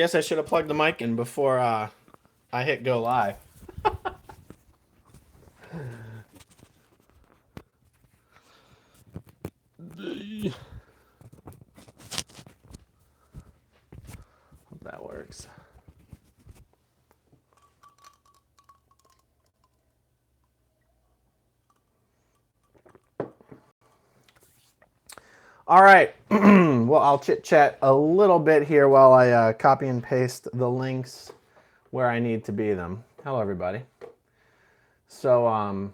Guess I should have plugged the mic in before I hit go live. Hope that works. All right. Well, I'll chit chat a little bit here while I copy and paste the links where I need to be them. Hello, everybody. So,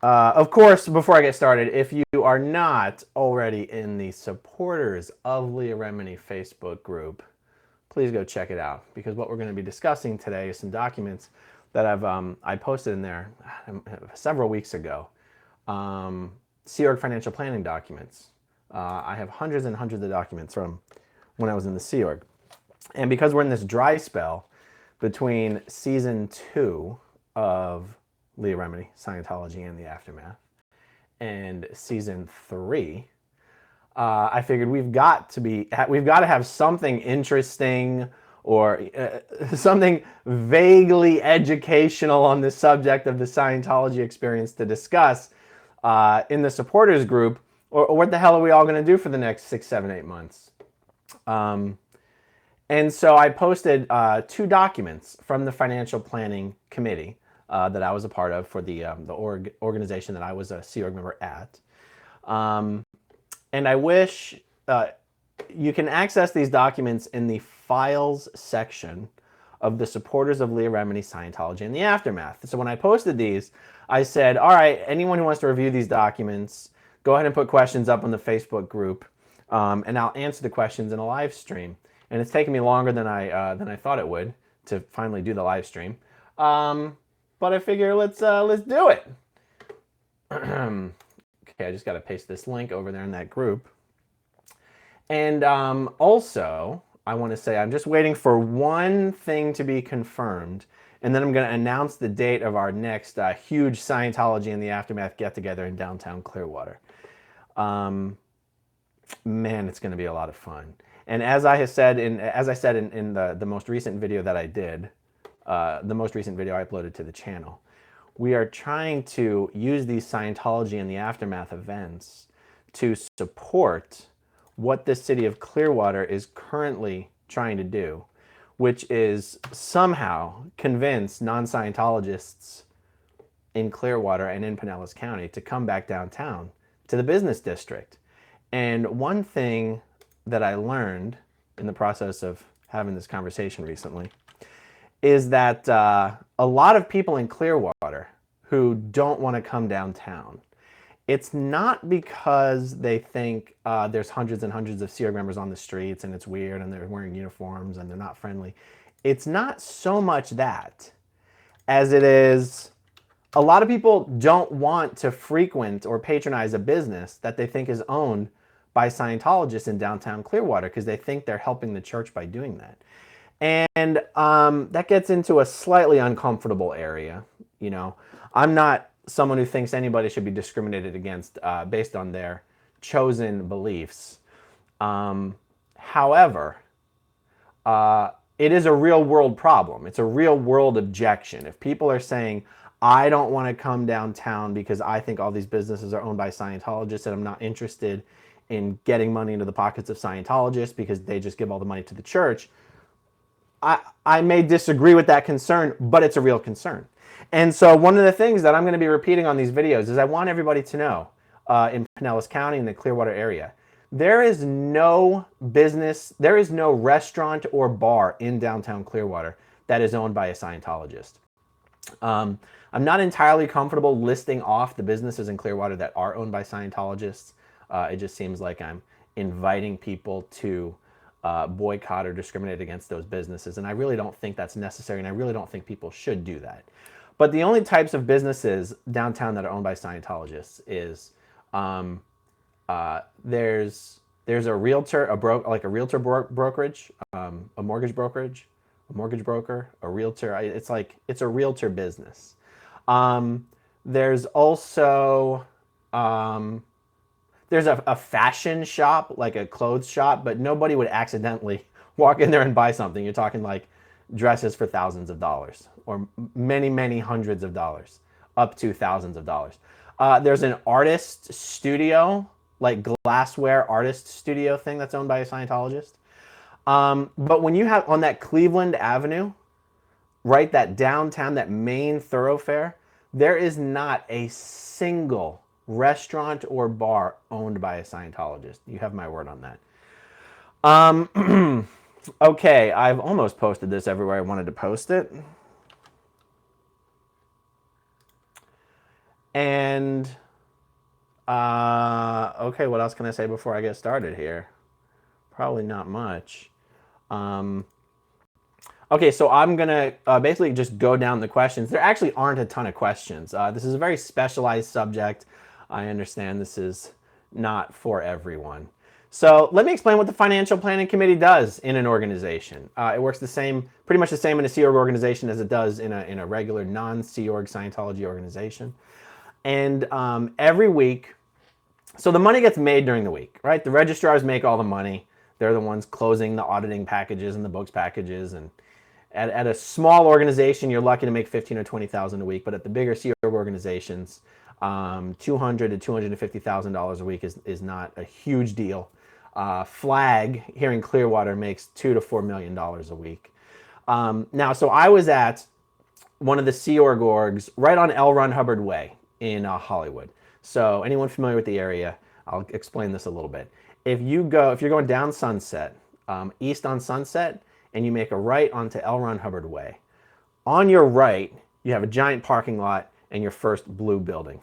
of course, before I get started, if you are not already in the supporters of Leah Remini Facebook group, please go check it out, because what we're going to be discussing today is some documents that I posted in there several weeks ago. Sea Org financial planning documents. I have hundreds and hundreds of documents from when I was in the Sea Org. And because we're in this dry spell between season 2 of Leah Remini, Scientology and the Aftermath, and season 3, I figured we've got to have something interesting or something vaguely educational on the subject of the Scientology experience to discuss in the supporters group, or what the hell are we all going to do for the next 6, 7, 8 months? And so I posted 2 documents from the financial planning committee that I was a part of for the organization that I was a Sea Org member at. And I wish you can access these documents in the files section of the supporters of Leah Remini, Scientology, and the Aftermath. So when I posted these, I said, all right, anyone who wants to review these documents, go ahead and put questions up on the Facebook group, and I'll answer the questions in a live stream. And it's taken me longer than I thought it would to finally do the live stream, but I figure let's do it. Okay, I just got to paste this link over there in that group. And also, I want to say I'm just waiting for one thing to be confirmed, and then I'm going to announce the date of our next huge Scientology and the Aftermath get-together in downtown Clearwater. Man, it's going to be a lot of fun. And as I said in the most recent video that I did, the most recent video I uploaded to the channel, we are trying to use these Scientology and the Aftermath events to support what the city of Clearwater is currently trying to do, which is somehow convince non-Scientologists in Clearwater and in Pinellas County to come back downtown to the business district. And one thing that I learned in the process of having this conversation recently is that a lot of people in Clearwater who don't want to come downtown, it's not because they think there's hundreds and hundreds of Sea Org members on the streets and it's weird and they're wearing uniforms and they're not friendly. It's not so much that as it is a lot of people don't want to frequent or patronize a business that they think is owned by Scientologists in downtown Clearwater because they think they're helping the church by doing that. And that gets into a slightly uncomfortable area. You know, I'm not someone who thinks anybody should be discriminated against based on their chosen beliefs. However, it is a real world problem. It's a real world objection. If people are saying, I don't want to come downtown because I think all these businesses are owned by Scientologists and I'm not interested in getting money into the pockets of Scientologists because they just give all the money to the church, I may disagree with that concern, but it's a real concern. And so one of the things that I'm going to be repeating on these videos is I want everybody to know in Pinellas County, in the Clearwater area, there is no business, there is no restaurant or bar in downtown Clearwater that is owned by a Scientologist. I'm not entirely comfortable listing off the businesses in Clearwater that are owned by Scientologists. It just seems like I'm inviting people to boycott or discriminate against those businesses. And I really don't think that's necessary, and I really don't think people should do that. But the only types of businesses downtown that are owned by Scientologists is there's a realtor, like a realtor brokerage, a mortgage brokerage, a mortgage broker, a realtor. It's a realtor business. There's also there's a fashion shop, like a clothes shop, but nobody would accidentally walk in there and buy something. You're talking like dresses for thousands of dollars or many, many hundreds of dollars, up to thousands of dollars. There's an artist studio, like glassware artist studio thing that's owned by a Scientologist. But when you have on that Cleveland Avenue, right, that downtown, that main thoroughfare, there is not a single restaurant or bar owned by a Scientologist. You have my word on that. Okay, I've almost posted this everywhere I wanted to post it. And, okay, what else can I say before I get started here? Probably not much. Okay, so I'm going to basically just go down the questions. There actually aren't a ton of questions. This is a very specialized subject. I understand this is not for everyone. So let me explain what the Financial Planning Committee does in an organization. It works the same, pretty much the same in a Sea Org organization as it does in a regular non-Sea Org Scientology organization. And every week, so the money gets made during the week, right? The registrars make all the money. They're the ones closing the auditing packages and the books packages. And at a small organization, you're lucky to make $15,000 or $20,000 a week. But at the bigger Sea Org organizations, $200,000 to $250,000 a week is not a huge deal. Flag here in Clearwater makes $2 to $4 million a week. Now, so I was at one of the Sea Org orgs right on L. Ron Hubbard Way in Hollywood. So anyone familiar with the area, I'll explain this a little bit. If you're going down Sunset, east on Sunset, and you make a right onto L. Ron Hubbard Way, on your right, you have a giant parking lot and your first blue building.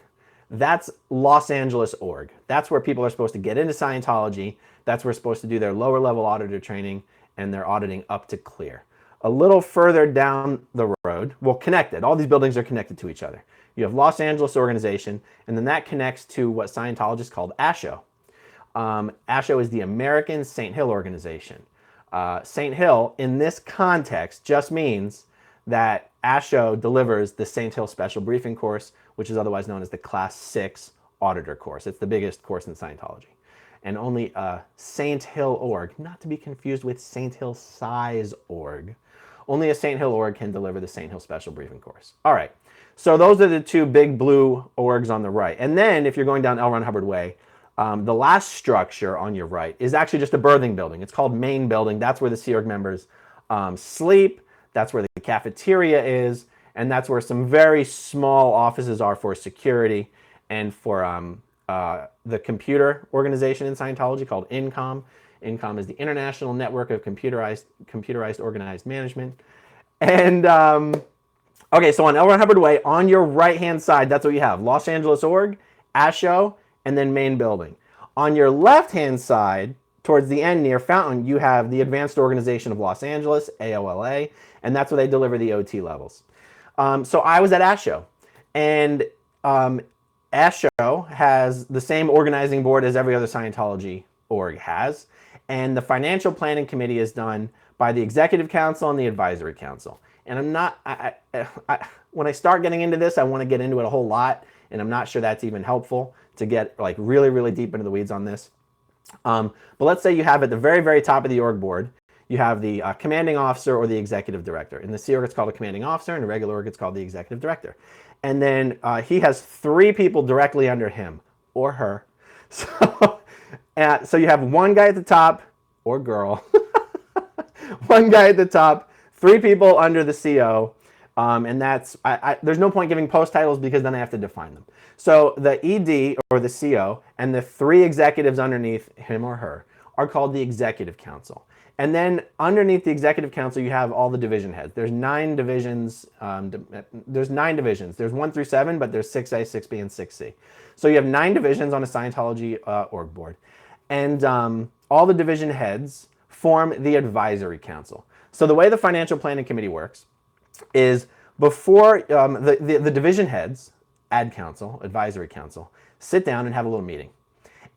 That's Los Angeles org. That's where people are supposed to get into Scientology. That's where they're supposed to do their lower level auditor training and their auditing up to clear. A little further down the road, well, connected. All these buildings are connected to each other. You have Los Angeles organization, and then that connects to what Scientologists called ASHO. ASHO is the American St. Hill organization. St. Hill, in this context, just means that ASHO delivers the St. Hill Special Briefing Course, which is otherwise known as the Class 6 Auditor Course. It's the biggest course in Scientology. And only a St. Hill org, not to be confused with St. Hill Size org, only a St. Hill org can deliver the St. Hill Special Briefing Course. All right, so those are the two big blue orgs on the right. And then if you're going down L. Ron Hubbard Way, the last structure on your right is actually just a birthing building. It's called Main Building. That's where the Sea Org members sleep. That's where the cafeteria is. And that's where some very small offices are for security and for the computer organization in Scientology called INCOM. INCOM is the International Network of Computerized Organized Management. And okay, so on L. Ron Hubbard Way, on your right-hand side, that's what you have. Los Angeles org, ASHO, and then Main Building. On your left-hand side, towards the end near Fountain, you have the Advanced Organization of Los Angeles, AOLA, and that's where they deliver the OT levels. So I was at ASHO, and ASHO has the same organizing board as every other Scientology org has, and the Financial Planning Committee is done by the Executive Council and the Advisory Council. And I'm not, when I start getting into this, I want to get into it a whole lot, and I'm not sure that's even helpful to get like really, really deep into the weeds on this. But let's say you have at the very, very top of the org board, you have the commanding officer or the executive director. In the Sea Org, it's called a commanding officer. In a regular org, it's called the executive director. And then he has 3 people directly under him or her. So, so you have one guy at the top, or girl, one guy at the top, 3 people under the CO. And that's, there's no point giving post titles because then I have to define them. So the ED or the CO and the 3 executives underneath him or her are called the Executive Council. And then underneath the Executive Council, you have all the division heads. There's 9 divisions. There's 9 divisions. There's 1 through 7, but there's 6A, 6B, and 6C. So you have 9 divisions on a Scientology org board. And all the division heads form the Advisory Council. So the way the Financial Planning Committee works is before the division heads, Ad Council, Advisory Council, sit down and have a little meeting.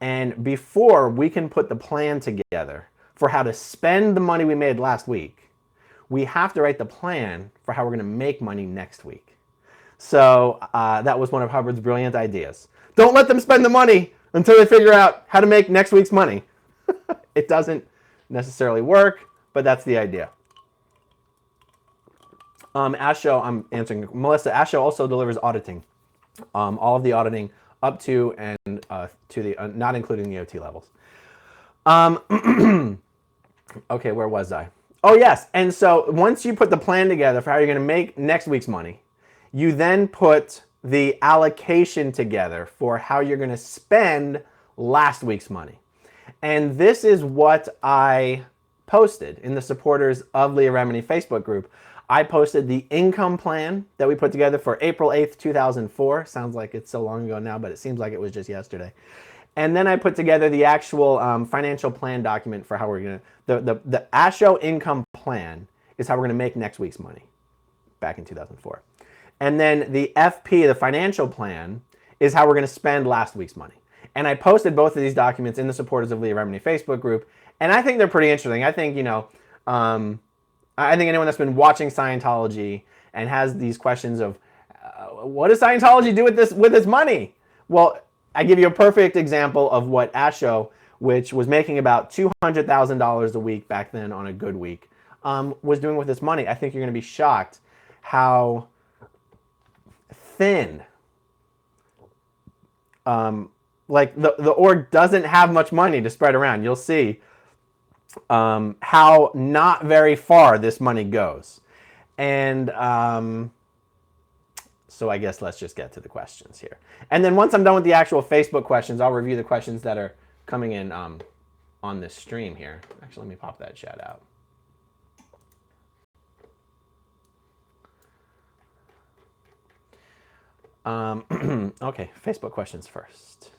And before we can put the plan together for how to spend the money we made last week, we have to write the plan for how we're going to make money next week. So that was one of Hubbard's brilliant ideas. Don't let them spend the money until they figure out how to make next week's money. It doesn't necessarily work, but that's the idea. ASHO, I'm answering Melissa. ASHO also delivers auditing, all of the auditing up to and to the not including the OT levels. Okay, where was I? Oh yes, and so once you put the plan together for how you're going to make next week's money, you then put the allocation together for how you're going to spend last week's money. And this is what I posted in the supporters of Leah Remini Facebook group. I posted the income plan that we put together for April 8th, 2004. Sounds like it's so long ago now, but it seems like it was just yesterday. And then I put together the actual financial plan document for how we're going to, the ASHO income plan is how we're going to make next week's money back in 2004. And then the FP, the financial plan, is how we're going to spend last week's money. And I posted both of these documents in the supporters of Leah Remini Facebook group. And I think they're pretty interesting. I think, I think anyone that's been watching Scientology and has these questions of, what does Scientology do with this money? Well, I give you a perfect example of what ASHO, which was making about $200,000 a week back then on a good week, was doing with this money. I think you're going to be shocked how thin, like the org doesn't have much money to spread around. You'll see how not very far this money goes. And so I guess let's just get to the questions here. And then once I'm done with the actual Facebook questions, I'll review the questions that are coming in on this stream here. Actually, let me pop that chat out. Okay, Facebook questions first.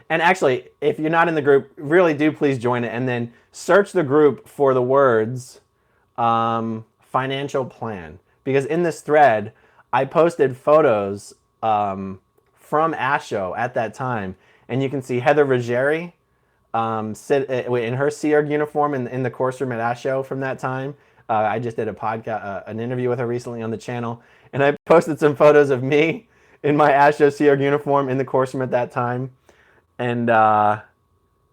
And actually, if you're not in the group, really do please join it and then search the group for the words financial plan. Because in this thread, I posted photos from ASHO at that time. And you can see Heather Ruggieri sit in her Sea Org uniform in the course room at ASHO from that time. I just did a podcast, an interview with her recently on the channel. And I posted some photos of me in my ASHO Sea Org uniform in the course room at that time. And a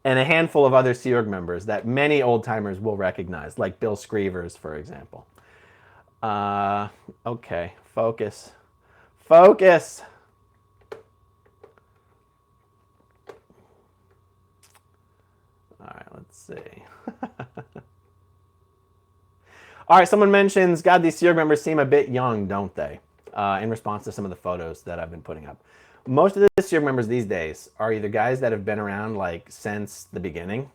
handful of other Sea Org members that many old-timers will recognize, like Bill Screevers, for example. Okay, focus. Focus! All right, let's see. All right, someone mentions, God, these Sea Org members seem a bit young, don't they? In response to some of the photos that I've been putting up. Most of the Sea Org members these days are either guys that have been around like since the beginning,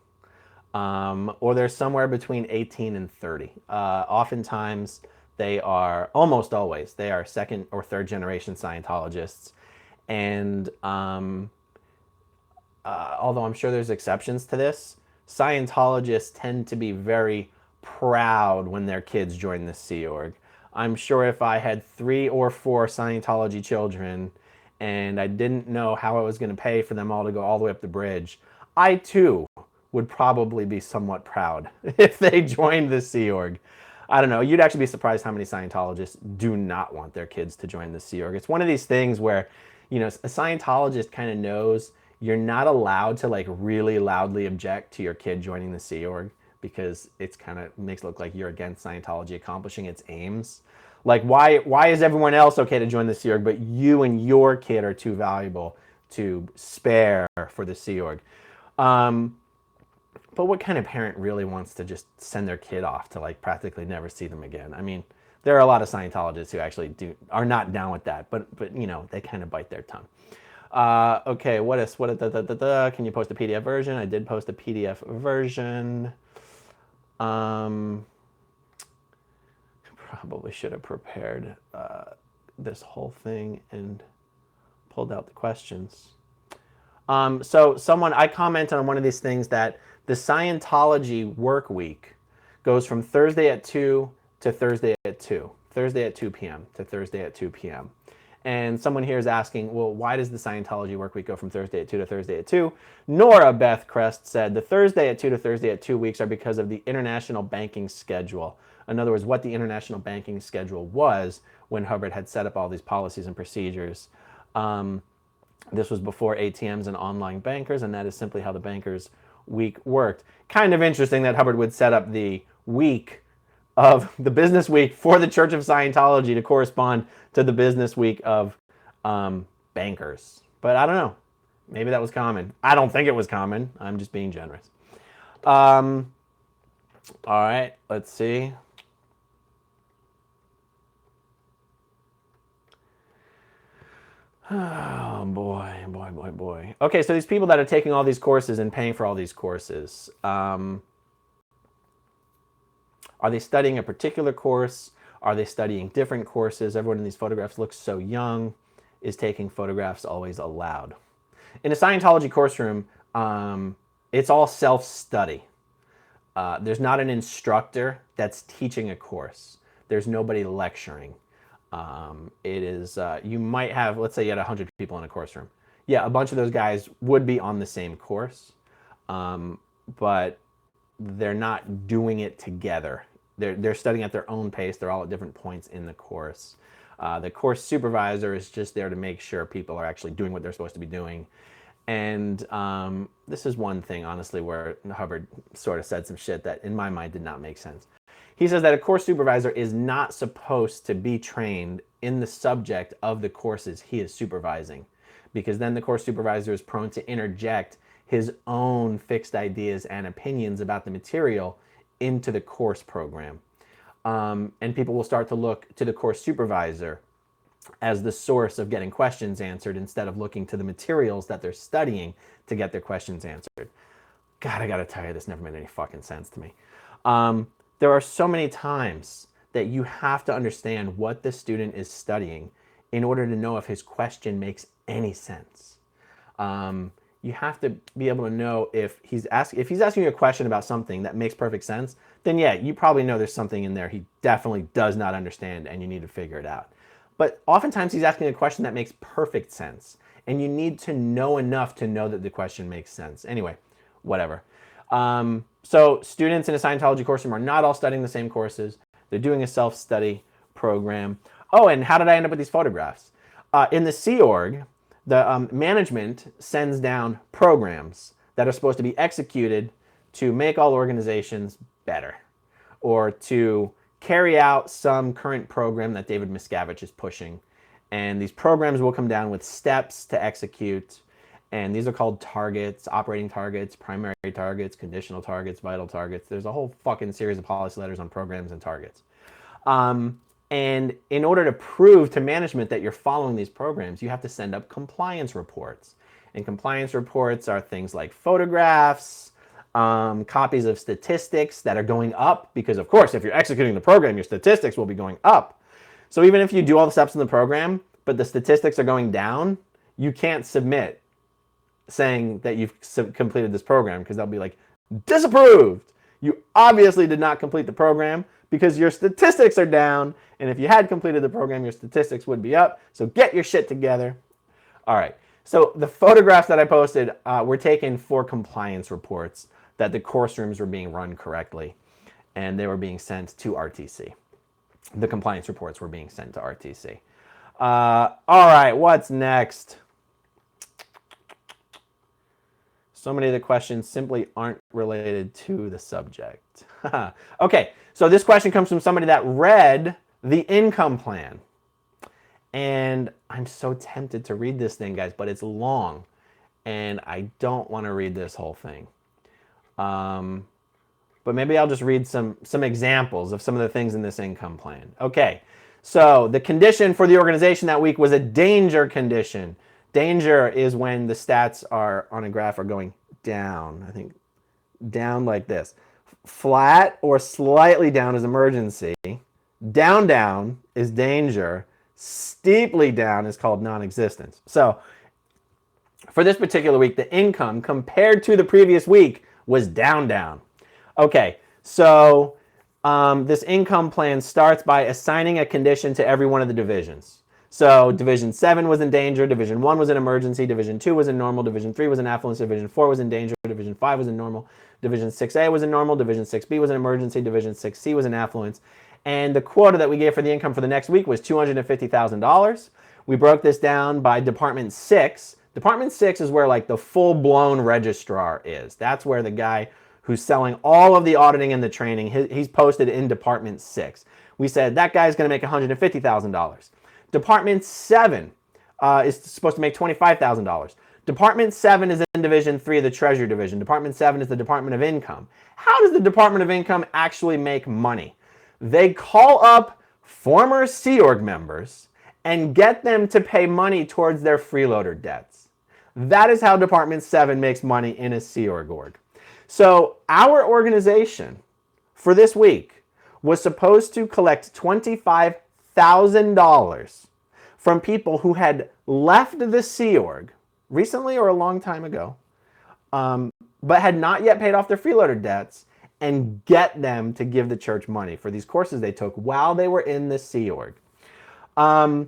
or they're somewhere between 18 and 30. Oftentimes, they are, almost always, they are second or third generation Scientologists. And although I'm sure there's exceptions to this, Scientologists tend to be very proud when their kids join the Sea Org. I'm sure if I had 3 or 4 Scientology children and I didn't know how I was going to pay for them all to go all the way up the bridge, I too would probably be somewhat proud if they joined the Sea Org. I don't know, you'd actually be surprised how many Scientologists do not want their kids to join the Sea Org. It's one of these things where, a Scientologist kind of knows you're not allowed to like really loudly object to your kid joining the Sea Org, because it's kind of makes it look like you're against Scientology accomplishing its aims. Like, why is everyone else okay to join the Sea Org, but you and your kid are too valuable to spare for the Sea Org? But what kind of parent really wants to just send their kid off to like practically never see them again? I mean, there are a lot of Scientologists who actually are not down with that, but they kind of bite their tongue. Okay, can you post a PDF version? I did post a PDF version. Probably should have prepared this whole thing and pulled out the questions. So I commented on one of these things that the Scientology work week goes from Thursday at 2 to Thursday at 2. Thursday at 2 p.m. to Thursday at 2 p.m. And someone here is asking, well, why does the Scientology work week go from Thursday at 2 to Thursday at 2? Nora Beth Crest said the Thursday at 2 to Thursday at 2 weeks are because of the international banking schedule. In other words, what the international banking schedule was when Hubbard had set up all these policies and procedures. This was before ATMs and online bankers, and that is simply how the bankers week worked. Kind of interesting that Hubbard would set up the week of the business week for the Church of Scientology to correspond to the business week of bankers. But I don't know. Maybe that was common. I don't think it was common. I'm just being generous. All right, let's see. Oh, boy. Okay, so these people that are taking all these courses and paying for all these courses, are they studying a particular course? Are they studying different courses? Everyone in these photographs looks so young. Is taking photographs always allowed? In a Scientology course room, it's all self-study. There's not an instructor that's teaching a course. There's nobody lecturing. It is, you might have, let's say you had 100 people in a course room. Yeah, a bunch of those guys would be on the same course, but they're not doing it together. They're studying at their own pace. They're all at different points in the course. The course supervisor is just there to make sure people are actually doing what they're supposed to be doing. And this is one thing, honestly, where Hubbard sort of said some shit that in my mind did not make sense. He says that a course supervisor is not supposed to be trained in the subject of the courses he is supervising, because then the course supervisor is prone to interject his own fixed ideas and opinions about the material into the course program. And people will start to look to the course supervisor as the source of getting questions answered instead of looking to the materials that they're studying to get their questions answered. God, I gotta tell you, this never made any fucking sense to me. There are so many times that you have to understand what the student is studying in order to know if his question makes any sense. You have to be able to know if he's asking you a question about something that makes perfect sense, then yeah, you probably know there's something in there he definitely does not understand and you need to figure it out. But oftentimes he's asking a question that makes perfect sense, and you need to know enough to know that the question makes sense. Anyway, whatever. So students in a Scientology course room are not all studying the same courses. They're doing a self-study program. Oh, and how did I end up with these photographs? In the Sea Org, the management sends down programs that are supposed to be executed to make all organizations better, or to carry out some current program that David Miscavige is pushing. And these programs will come down with steps to execute. And these are called targets, operating targets, primary targets, conditional targets, vital targets. There's a whole fucking series of policy letters on programs and targets. And in order to prove to management that you're following these programs, you have to send up compliance reports. And compliance reports are things like photographs, copies of statistics that are going up, because of course, if you're executing the program, your statistics will be going up. So even if you do all the steps in the program, but the statistics are going down, you can't submit saying that you've completed this program, because they'll be like, disapproved. You obviously did not complete the program because your statistics are down. And if you had completed the program, your statistics would be up. So get your shit together. All right. So the photographs that I posted were taken for compliance reports that the course rooms were being run correctly, and they were being sent to RTC. The compliance reports were being sent to RTC. All right, what's next? So many of the questions simply aren't related to the subject. Okay, so this question comes from somebody that read the income plan. And I'm so tempted to read this thing, guys, but it's long, and I don't want to read this whole thing. But maybe I'll just read some examples of some of the things in this income plan. Okay, so the condition for the organization that week was a danger condition. Danger is when the stats are on a graph are going down. I think down like this. Flat or slightly down is emergency. Down, down is danger. Steeply down is called non-existence. So for this particular week, the income compared to the previous week was down, down. Okay, so this income plan starts by assigning a condition to every one of the divisions. So Division 7 was in danger, Division 1 was in emergency, Division 2 was in normal, Division 3 was in affluence, Division 4 was in danger, Division 5 was in normal, Division 6A was in normal, Division 6B was in emergency, Division 6C was in affluence. And the quota that we gave for the income for the next week was $250,000. We broke this down by Department 6 Department 6 is where like the full-blown registrar is. That's where the guy who's selling all of the auditing and the training, he's posted in Department 6. We said that guy's going to make $150,000. Department 7 is supposed to make $25,000. Department 7 is in Division 3 of the Treasury Division. Department 7 is the Department of Income. How does the Department of Income actually make money? They call up former Sea Org members and get them to pay money towards their freeloader debts. That is how Department 7 makes money in a Sea Org. So our organization for this week was supposed to collect $25,000 from people who had left the Sea Org recently or a long time ago, but had not yet paid off their freeloader debts, and get them to give the church money for these courses they took while they were in the Sea Org. I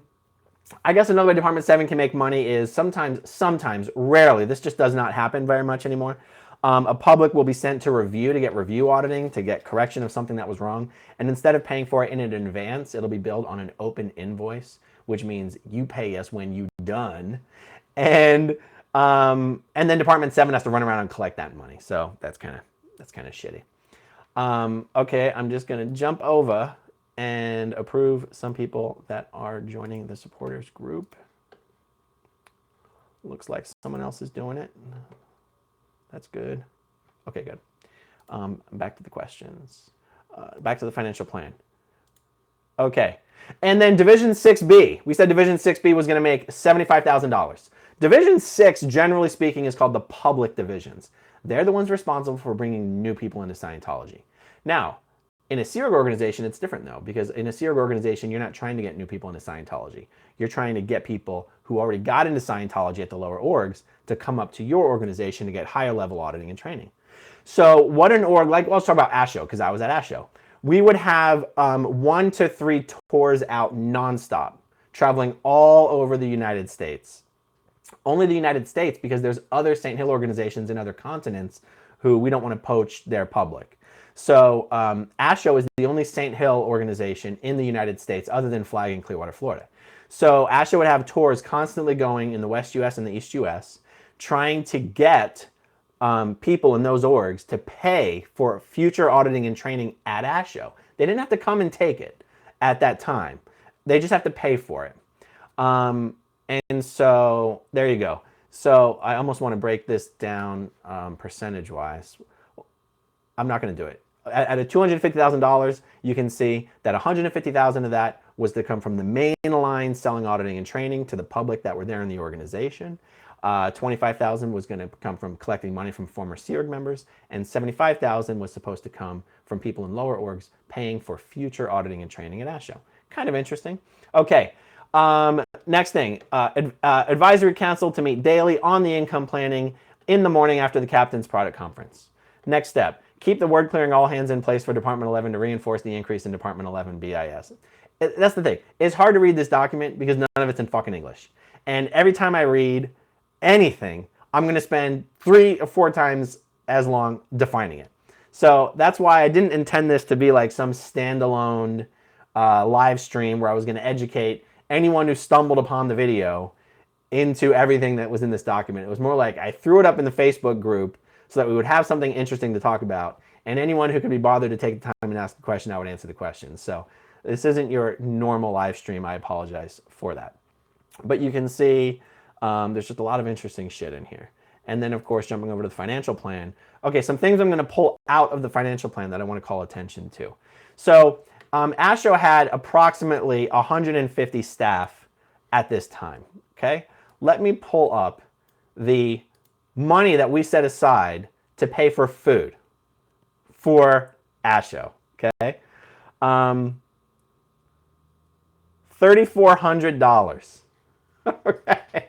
guess another way Department 7 can make money is sometimes, rarely, this just does not happen very much anymore. A public will be sent to review to get review auditing, to get correction of something that was wrong. And instead of paying for it in advance, it'll be billed on an open invoice, which means you pay us when you're done. And then Department 7 has to run around and collect that money. So that's kind of shitty. Okay, I'm just going to jump over and approve some people that are joining the supporters group. Looks like someone else is doing it. That's good. Okay, good. Back to the questions. Back to the financial plan. Okay. And then Division 6B. We said Division 6B was going to make $75,000. Division 6, generally speaking, is called the public divisions. They're the ones responsible for bringing new people into Scientology. Now, in a Sea Org organization, it's different, though, because in a Sea Org organization, you're not trying to get new people into Scientology. You're trying to get people who already got into Scientology at the lower orgs to come up to your organization to get higher level auditing and training. So what an org, like, well, let's talk about ASHO, because I was at ASHO. We would have 1 to 3 tours out nonstop, traveling all over the United States. Only the United States, because there's other St. Hill organizations in other continents who we don't want to poach their public. So ASHO is the only St. Hill organization in the United States other than Flag in Clearwater, Florida. So ASHO would have tours constantly going in the West US and the East US, trying to get people in those orgs to pay for future auditing and training at ASHO. They didn't have to come and take it at that time. They just have to pay for it. And so there you go. So I almost want to break this down percentage-wise. I'm not going to do it. At a $250,000, you can see that $150,000 of that was to come from the main line selling, auditing, and training to the public that were there in the organization. $25,000 was going to come from collecting money from former Sea Org members, and $75,000 was supposed to come from people in lower orgs paying for future auditing and training at ASHO. Kind of interesting. Okay. Next thing, advisory council to meet daily on the income planning in the morning after the captain's product conference. Next step, keep the word clearing all hands in place for Department 11 to reinforce the increase in Department 11 BIS. That's the thing. It's hard to read this document because none of it's in fucking English. And every time I read anything, I'm going to spend 3 or 4 times as long defining it. So that's why I didn't intend this to be like some standalone live stream where I was going to educate anyone who stumbled upon the video into everything that was in this document. It was more like I threw it up in the Facebook group so that we would have something interesting to talk about, and anyone who could be bothered to take the time and ask the question, I would answer the question. So this isn't your normal live stream. I apologize for that. But you can see there's just a lot of interesting shit in here. And then, of course, jumping over to the financial plan. Okay, some things I'm going to pull out of the financial plan that I want to call attention to. So ASHO had approximately 150 staff at this time, okay? Let me pull up the money that we set aside to pay for food for ASHO, okay? $3,400, okay?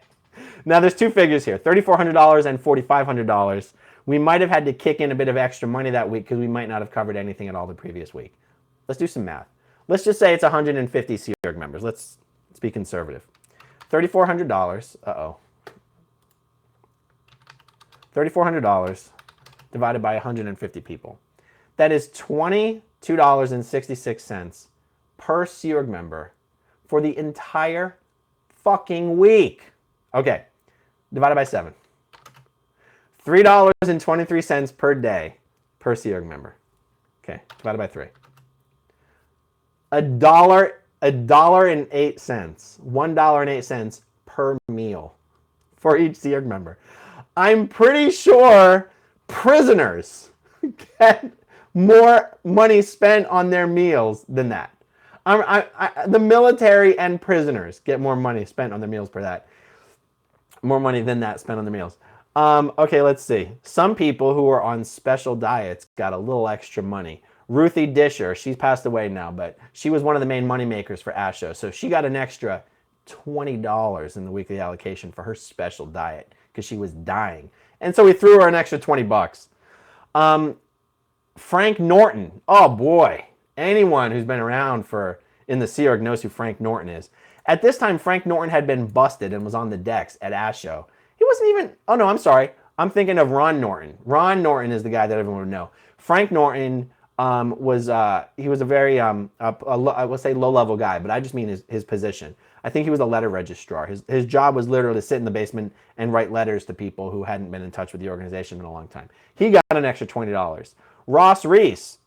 Now, there's 2 figures here, $3,400 and $4,500. We might have had to kick in a bit of extra money that week because we might not have covered anything at all the previous week. Let's do some math. Let's just say it's 150 Sea Org members. Let's be conservative. $3,400, $3,400 divided by 150 people. That is $22.66 per Sea Org member for the entire fucking week. Okay, divided by 7. $3.23 per day per Sea Org member. Okay, divided by 3. $1.08. $1.08 per meal for each Sea Org member. I'm pretty sure prisoners get more money spent on their meals than that. The military and prisoners get more money spent on their meals per that. More money than that spent on the meals. Okay, let's see. Some people who are on special diets got a little extra money. Ruthie Disher, she's passed away now, but she was one of the main money makers for ASHO. So she got an extra $20 in the weekly allocation for her special diet because she was dying. And so we threw her an extra $20. Frank Norton. Oh boy. Anyone who's been around in the Sea Org knows who Frank Norton is. At this time, Frank Norton had been busted and was on the decks at ASHO. He wasn't even, oh no, I'm sorry. I'm thinking of Ron Norton. Ron Norton is the guy that everyone would know. Frank Norton was a very, I would say low-level guy, but I just mean his position. I think he was a letter registrar. His job was literally to sit in the basement and write letters to people who hadn't been in touch with the organization in a long time. He got an extra $20. Ross Reese.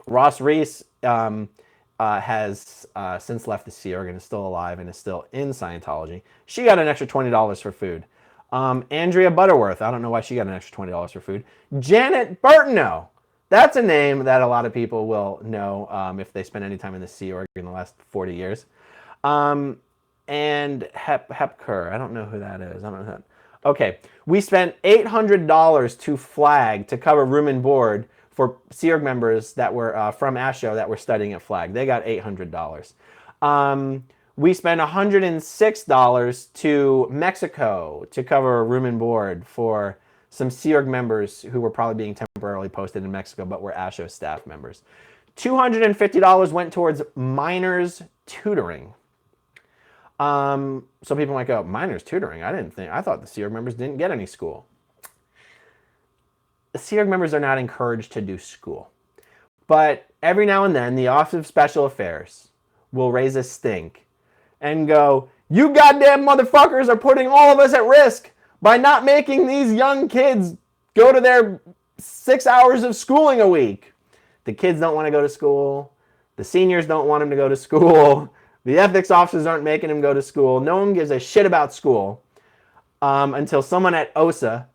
Ross Reese has since left the Sea Org and is still alive and is still in Scientology. She got an extra $20 for food. Andrea Butterworth. I don't know why she got an extra $20 for food. Janet Burtonow. That's a name that a lot of people will know if they spend any time in the Sea Org in the last 40 years. And Hepker. I don't know who that is. I don't know who that. Okay. We spent $800 to Flag to cover room and board for Sea Org members that were from ASHO that were studying at Flag. They got $800. We spent $106 to Mexico to cover room and board for some Sea Org members who were probably being temporarily posted in Mexico but were ASHO staff members. $250 went towards minors tutoring. So people might go, minors tutoring? I thought the Sea Org members didn't get any school. The Sea Org members are not encouraged to do school. But every now and then, the Office of Special Affairs will raise a stink and go, you goddamn motherfuckers are putting all of us at risk by not making these young kids go to their 6 hours of schooling a week. The kids don't want to go to school. The seniors don't want them to go to school. The ethics officers aren't making them go to school. No one gives a shit about school until someone at OSA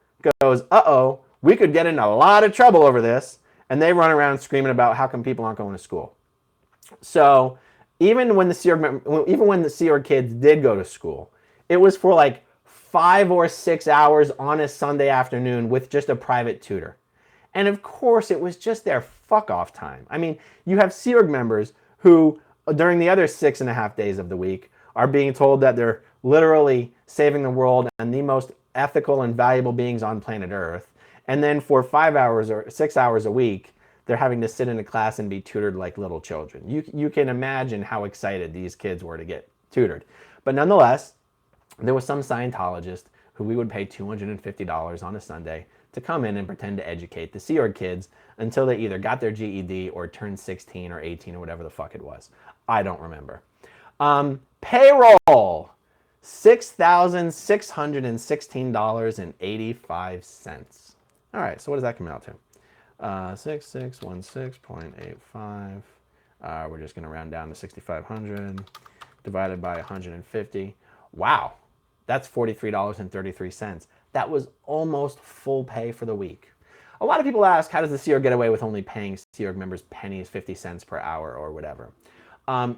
goes, uh-oh, we could get in a lot of trouble over this. And they run around screaming about how come people aren't going to school. So even when the Sea Org kids did go to school, it was for like 5 or 6 hours on a Sunday afternoon with just a private tutor. And of course, it was just their fuck off time. I mean, you have Sea Org members who, during the other 6.5 days of the week, are being told that they're literally saving the world and the most ethical and valuable beings on planet Earth. And then for 5 hours or 6 hours a week, they're having to sit in a class and be tutored like little children. You can imagine how excited these kids were to get tutored. But nonetheless, there was some Scientologist who we would pay $250 on a Sunday to come in and pretend to educate the Sea Org kids until they either got their GED or turned 16 or 18 or whatever the fuck it was. I don't remember. Payroll, $6,616.85. All right, so what does that come out to? 6616.85. We're just going to round down to 6,500 divided by 150. Wow, that's $43.33. That was almost full pay for the week. A lot of people ask, how does the Sea Org get away with only paying Sea Org members pennies, 50 cents per hour or whatever?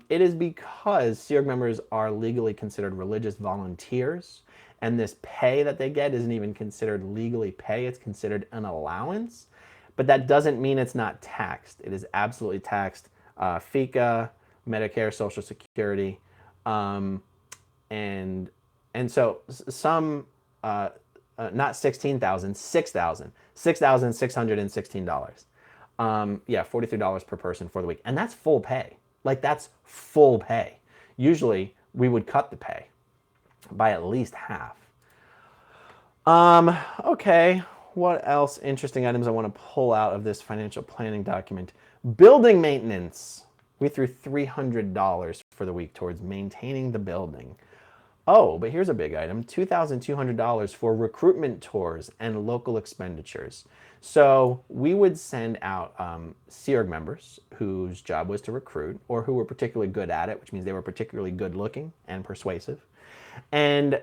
It is because Sea Org members are legally considered religious volunteers, and this pay that they get isn't even considered legally pay. It's considered an allowance, but that doesn't mean it's not taxed. It is absolutely taxed. FICA, Medicare, Social Security, and so some, not 16,000, 6,000, $6,616. Yeah, $43 per person for the week, and that's full pay. Like, that's full pay. Usually, we would cut the pay by at least half. Okay, what else? Interesting items I want to pull out of this financial planning document. Building maintenance. We threw $300 for the week towards maintaining the building. Oh, but here's a big item, $2,200 for recruitment tours and local expenditures. So we would send out Sea Org members whose job was to recruit or who were particularly good at it, which means they were particularly good looking and persuasive. And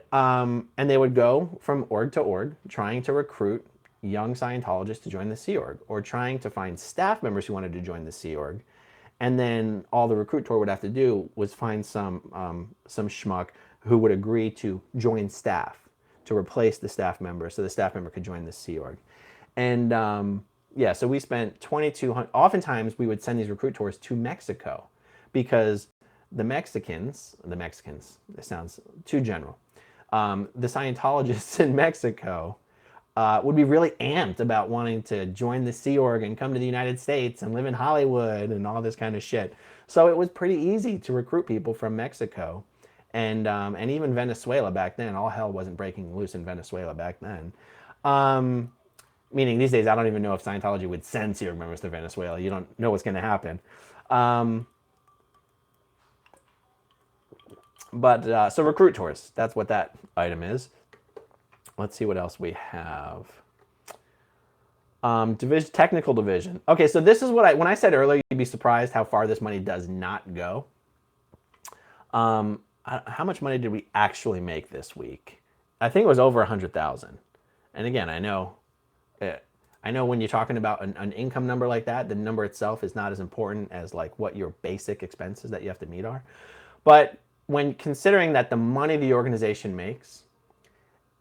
they would go from org to org trying to recruit young Scientologists to join the Sea Org or trying to find staff members who wanted to join the Sea Org. And then all the recruit tour would have to do was find some schmuck who would agree to join staff to replace the staff member so the staff member could join the Sea Org. And yeah, so we spent 2,200. Oftentimes we would send these recruit tours to Mexico because the Mexicans, this sounds too general. The Scientologists in Mexico would be really amped about wanting to join the Sea Org and come to the United States and live in Hollywood and all this kind of shit. So it was pretty easy to recruit people from Mexico and even Venezuela back then. All hell wasn't breaking loose in Venezuela back then. Meaning these days, I don't even know if Scientology would send Sea Org members to Venezuela. You don't know what's going to happen. So recruit tours, that's what that item is. Let's see what else we have. Technical division. Okay, so this is what when I said earlier, you'd be surprised how far this money does not go. How much money did we actually make this week? I think it was over 100,000. And again, I know when you're talking about an income number like that, the number itself is not as important as like what your basic expenses that you have to meet are. But when considering that the money the organization makes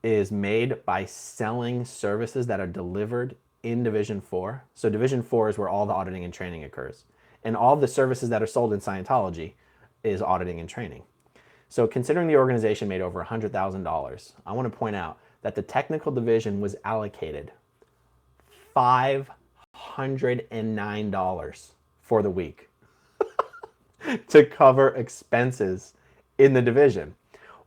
is made by selling services that are delivered in Division 4. So Division 4 is where all the auditing and training occurs. And all the services that are sold in Scientology is auditing and training. So considering the organization made over $100,000, I want to point out that the technical division was allocated $509 for the week to cover expenses in the division.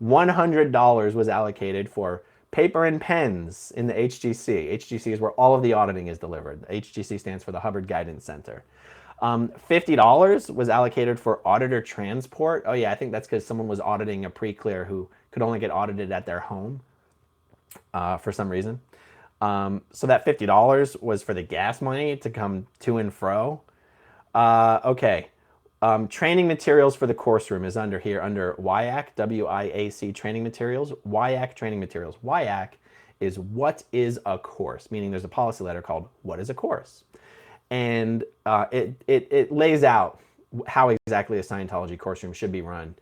$100 was allocated for paper and pens in the HGC. HGC is where all of the auditing is delivered. The HGC stands for the Hubbard Guidance Center. $50 was allocated for auditor transport. Oh yeah, I think that's because someone was auditing a pre-clear who could only get audited at their home for some reason. So that $50 was for the gas money to come to and fro. Okay. Training materials for the course room is under here, under WIAC, W-I-A-C, training materials. WIAC training materials. WIAC is what is a course, meaning there's a policy letter called what is a course. And it lays out how exactly a Scientology course room should be run,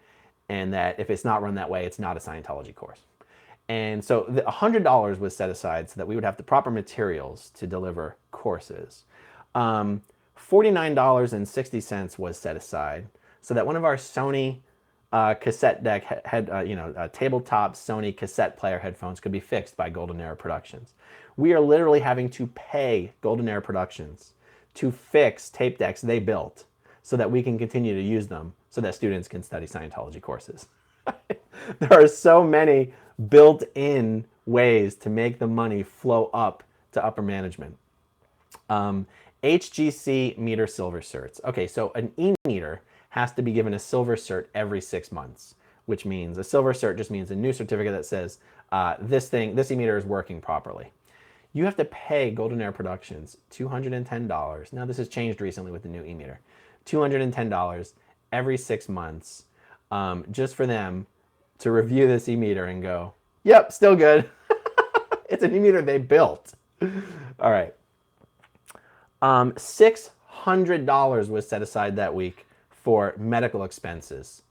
and that if it's not run that way, it's not a Scientology course. And so the $100 was set aside so that we would have the proper materials to deliver courses. $49.60 was set aside so that one of our Sony cassette deck tabletop Sony cassette player headphones could be fixed by Golden Era Productions. We are literally having to pay Golden Era Productions to fix tape decks they built so that we can continue to use them so that students can study Scientology courses. There are so many built-in ways to make the money flow up to upper management. HGC meter silver certs. Okay, so an e-meter has to be given a silver cert every 6 months, which means a silver cert just means a new certificate that says this e-meter is working properly. You have to pay Golden Era Productions $210. Now this has changed recently with the new e-meter. $210 every 6 months just for them to review this e-meter and go, yep, still good. It's an e-meter they built. All right. $600 was set aside that week for medical expenses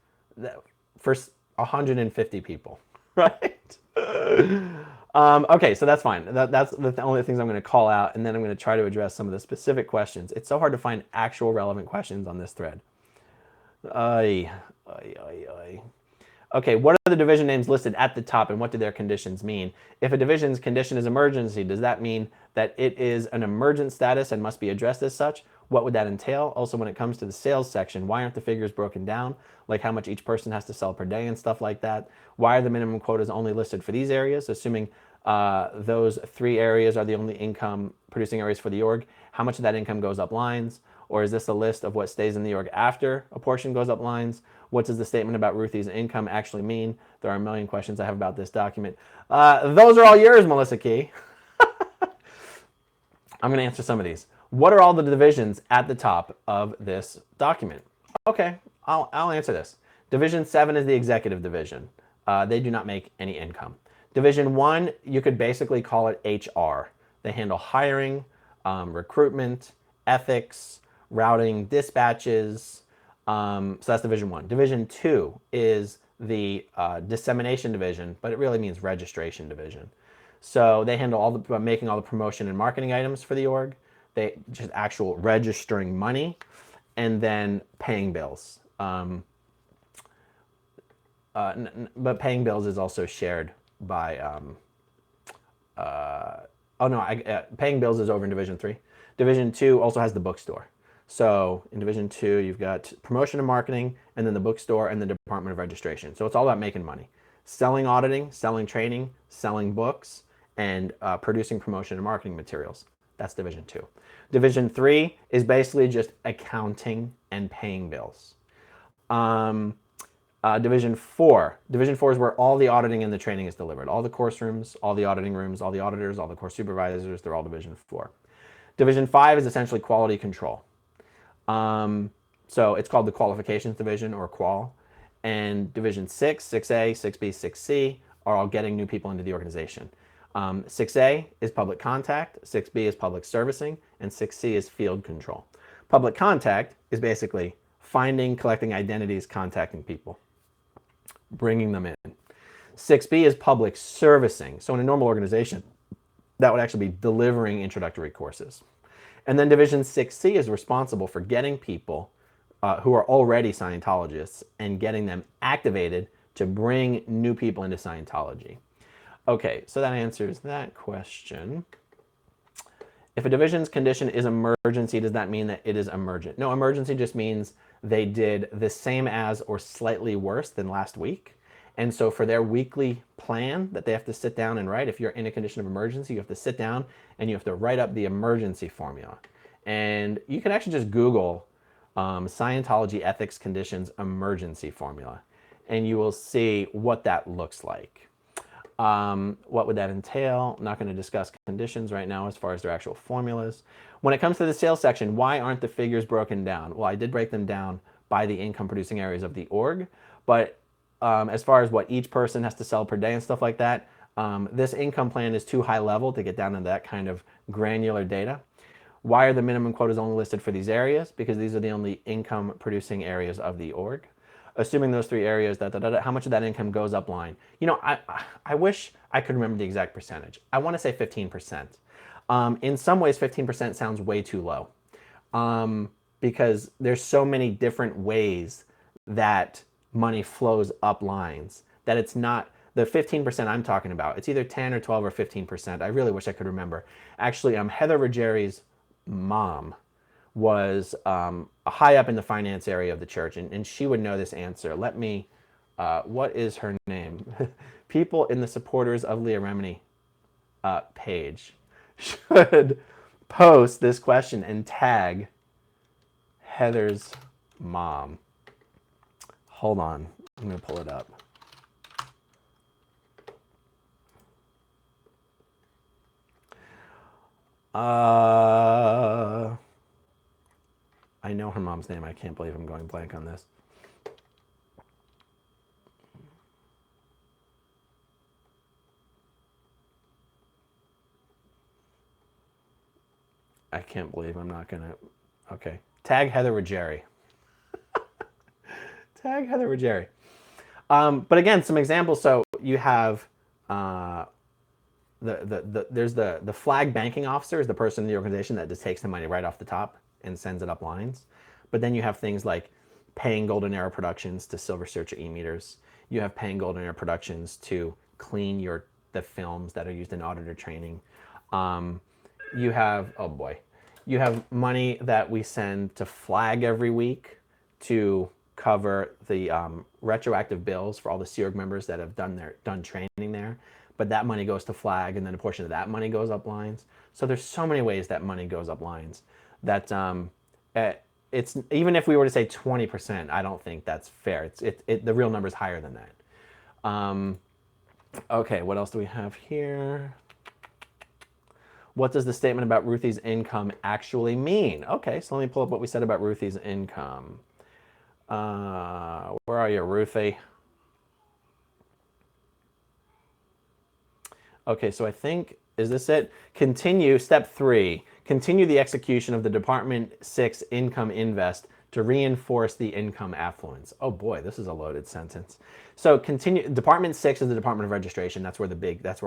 for 150 people, right? Okay, so that's fine. That's the only things I'm going to call out, and then I'm going to try to address some of the specific questions. It's so hard to find actual relevant questions on this thread. Okay, what are the division names listed at the top, and what do their conditions mean? If a division's condition is emergency, does that mean that it is an emergent status and must be addressed as such? What would that entail? Also, when it comes to the sales section, why aren't the figures broken down, like how much each person has to sell per day and stuff like that? Why are the minimum quotas only listed for these areas, assuming those 3 areas are the only income producing areas for the org? how much of that income goes up lines? Or is this a list of what stays in the org after a portion goes up lines? What does the statement about Ruthie's income actually mean? There are a million questions I have about this document. Those are all yours, Melissa Key. I'm going to answer some of these. What are all the divisions at the top of this document? Okay, I'll answer this. Division 7 is the executive division. They do not make any income. Division 1, you could basically call it HR. They handle hiring, recruitment, ethics, routing, dispatches. So that's Division 1. Division 2 is the dissemination division, but it really means registration division. So they handle all the making all the promotion and marketing items for the org. They just actual registering money, and then paying bills. But paying bills is also shared by. Paying bills is over in Division 3. Division 2 also has the bookstore. So in Division 2, you've got promotion and marketing, and then the bookstore and the Department of Registration. So it's all about making money. Selling auditing, selling training, selling books, and producing promotion and marketing materials. That's Division 2. Division 3 is basically just accounting and paying bills. Division 4. Division 4 is where all the auditing and the training is delivered. All the course rooms, all the auditing rooms, all the auditors, all the course supervisors, they're all Division 4. Division 5 is essentially quality control. So it's called the Qualifications Division, or Qual. And Division 6, 6A, 6B, 6C are all getting new people into the organization. 6A is public contact, 6B is public servicing, and 6C is field control. Public contact is basically finding, collecting identities, contacting people, bringing them in. 6B is public servicing. So in a normal organization, that would actually be delivering introductory courses. And then Division 6C is responsible for getting people who are already Scientologists and getting them activated to bring new people into Scientology. Okay, so that answers that question. If a division's condition is emergency, does that mean that it is emergent? No, emergency just means they did the same as or slightly worse than last week. And so for their weekly plan that they have to sit down and write, if you're in a condition of emergency, you have to sit down and you have to write up the emergency formula. And you can actually just Google Scientology ethics conditions emergency formula, and you will see what that looks like. What would that entail? I'm not going to discuss conditions right now as far as their actual formulas. When it comes to the sales section, why aren't the figures broken down? Well, I did break them down by the income producing areas of the org, but as far as what each person has to sell per day and stuff like that, this income plan is too high level to get down into that kind of granular data. Why are the minimum quotas only listed for these areas? Because these are the only income producing areas of the org. Assuming those three areas, how much of that income goes up line? You know, I wish I could remember the exact percentage. I want to say 15%. In some ways, 15% sounds way too low because there's so many different ways that money flows up lines that it's not the 15% I'm talking about. It's either 10 or 12 or 15%. I really wish I could remember. Actually, Heather Ruggieri's mom was high up in the finance area of the church, and she would know this answer. Let me, what is her name? People in the supporters of Leah Remini page should post this question and tag Heather's mom. Hold on, I'm gonna pull it up. I know her mom's name. I can't believe I'm going blank on this. I can't believe I'm not gonna. Okay, tag Heather Ruggieri. Tag Heather Ruggieri. But again, some examples. So you have there's the flag banking officer is the person in the organization that just takes the money right off the top and sends it up lines. But then you have things like paying Golden Era Productions to Silver Searcher e-meters. You have paying Golden Era Productions to clean the films that are used in auditor training. You have, oh boy, you have money that we send to Flag every week to cover the retroactive bills for all the Sea Org members that have done training there. But that money goes to Flag, and then a portion of that money goes up lines. So there's so many ways that money goes up lines that it's, even if we were to say 20%, I don't think that's fair. The real number is higher than that. Okay, what else do we have here? What does the statement about Ruthie's income actually mean? Okay, so let me pull up what we said about Ruthie's income. Where are you, Ruthie? Okay, so I think, is this it? Continue, step 3, continue the execution of the Department 6 income invest to reinforce the income affluence. Oh boy, this is a loaded sentence. So continue, Department 6 is the Department of Registration. That's where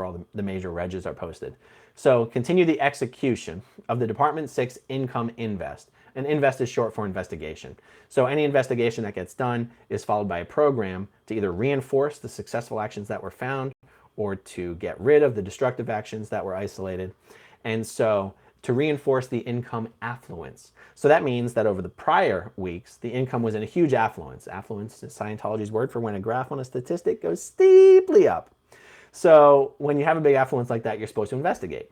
all the major regs are posted. So continue the execution of the Department 6 income invest. And invest is short for investigation. So any investigation that gets done is followed by a program to either reinforce the successful actions that were found or to get rid of the destructive actions that were isolated. And so to reinforce the income affluence. So that means that over the prior weeks, the income was in a huge affluence. Affluence is Scientology's word for when a graph on a statistic goes steeply up. So when you have a big affluence like that, you're supposed to investigate.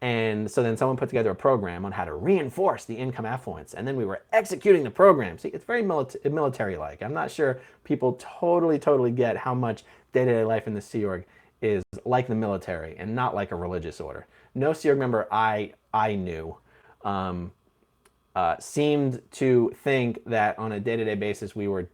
And so then someone put together a program on how to reinforce the income affluence. And then we were executing the program. See, it's very military-like. I'm not sure people totally get how much day-to-day life in the Sea Org is like the military and not like a religious order. No Sea Org member I knew seemed to think that on a day-to-day basis we were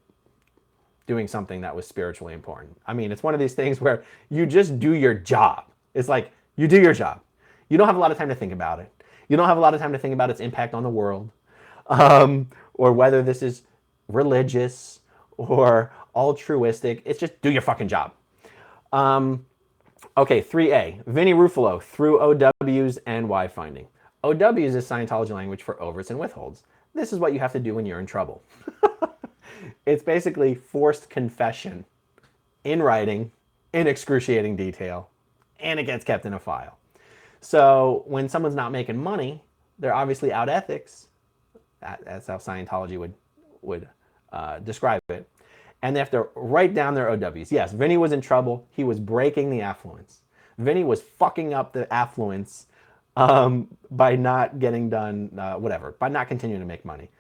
doing something that was spiritually important. I mean, it's one of these things where you just do your job. It's like you do your job. You don't have a lot of time to think about it. You don't have a lot of time to think about its impact on the world, or whether this is religious or altruistic. It's just do your fucking job. Okay, 3A, Vinnie Ruffalo through OWs and why finding. OWs is Scientology language for overts and withholds. This is what you have to do when you're in trouble. It's basically forced confession in writing, in excruciating detail, and it gets kept in a file. So when someone's not making money, they're obviously out ethics. That's how Scientology would describe it. And they have to write down their OWs. Yes, Vinny was in trouble. He was breaking the affluence. Vinny was fucking up the affluence by not getting done, by not continuing to make money.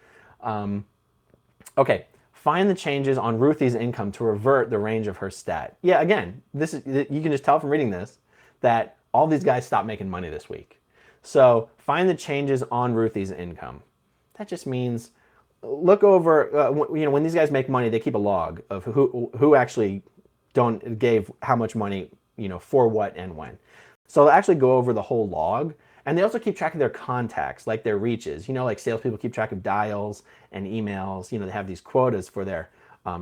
Okay, find the changes on Ruthie's income to revert the range of her stat. Yeah, again, you can just tell from reading this that all these guys stopped making money this week. So find the changes on Ruthie's income. That just means look over, when these guys make money, they keep a log of who actually gave how much money, for what and when. So they'll actually go over the whole log, and they also keep track of their contacts, like their reaches. Like salespeople keep track of dials and emails. They have these quotas for their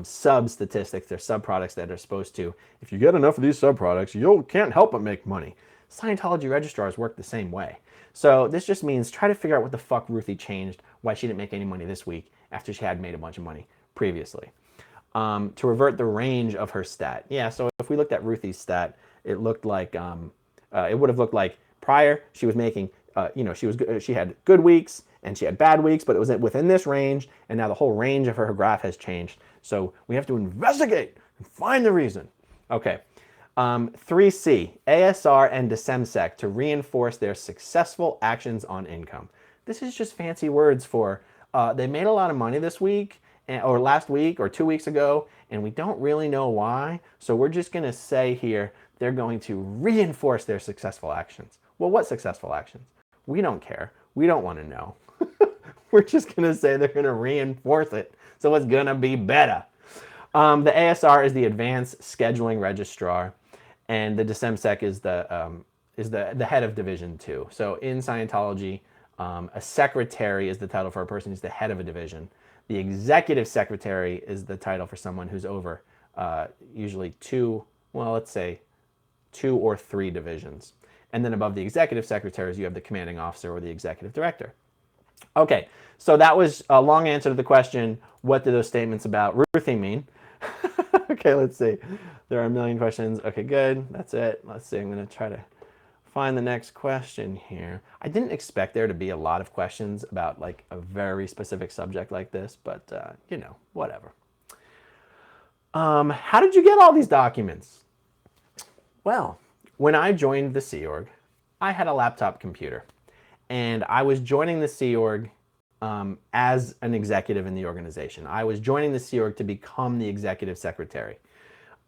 sub statistics, their sub products that are supposed to. If you get enough of these sub products, you can't help but make money. Scientology registrars work the same way. So this just means try to figure out what the fuck Ruthie changed, why she didn't make any money this week after she had made a bunch of money previously. To revert the range of her stat. Yeah, so if we looked at Ruthie's stat, it looked like, it would have looked like prior she was making, she had good weeks and she had bad weeks, but it was within this range, and now the whole range of her graph has changed. So we have to investigate and find the reason. Okay. 3C, ASR and DSEMSEC to reinforce their successful actions on income. This is just fancy words for they made a lot of money this week, or last week, or 2 weeks ago, and we don't really know why. So we're just going to say here they're going to reinforce their successful actions. Well, what successful actions? We don't care. We don't want to know. We're just going to say they're going to reinforce it, so it's going to be better. The ASR is the Advanced Scheduling Registrar, and the DSEMSEC is the head of Division 2. So in Scientology, a secretary is the title for a person who's the head of a division. The executive secretary is the title for someone who's over usually two or three divisions. And then above the executive secretaries, you have the commanding officer or the executive director. Okay, so that was a long answer to the question, what do those statements about Ruthie mean? Okay, let's see. There are a million questions. Okay, good. That's it. Let's see. I'm going to try to find the next question here. I didn't expect there to be a lot of questions about like a very specific subject like this, but whatever. How did you get all these documents? Well, when I joined the Sea Org, I had a laptop computer. and I was joining the Sea Org as an executive in the organization. I was joining the Sea Org to become the executive secretary.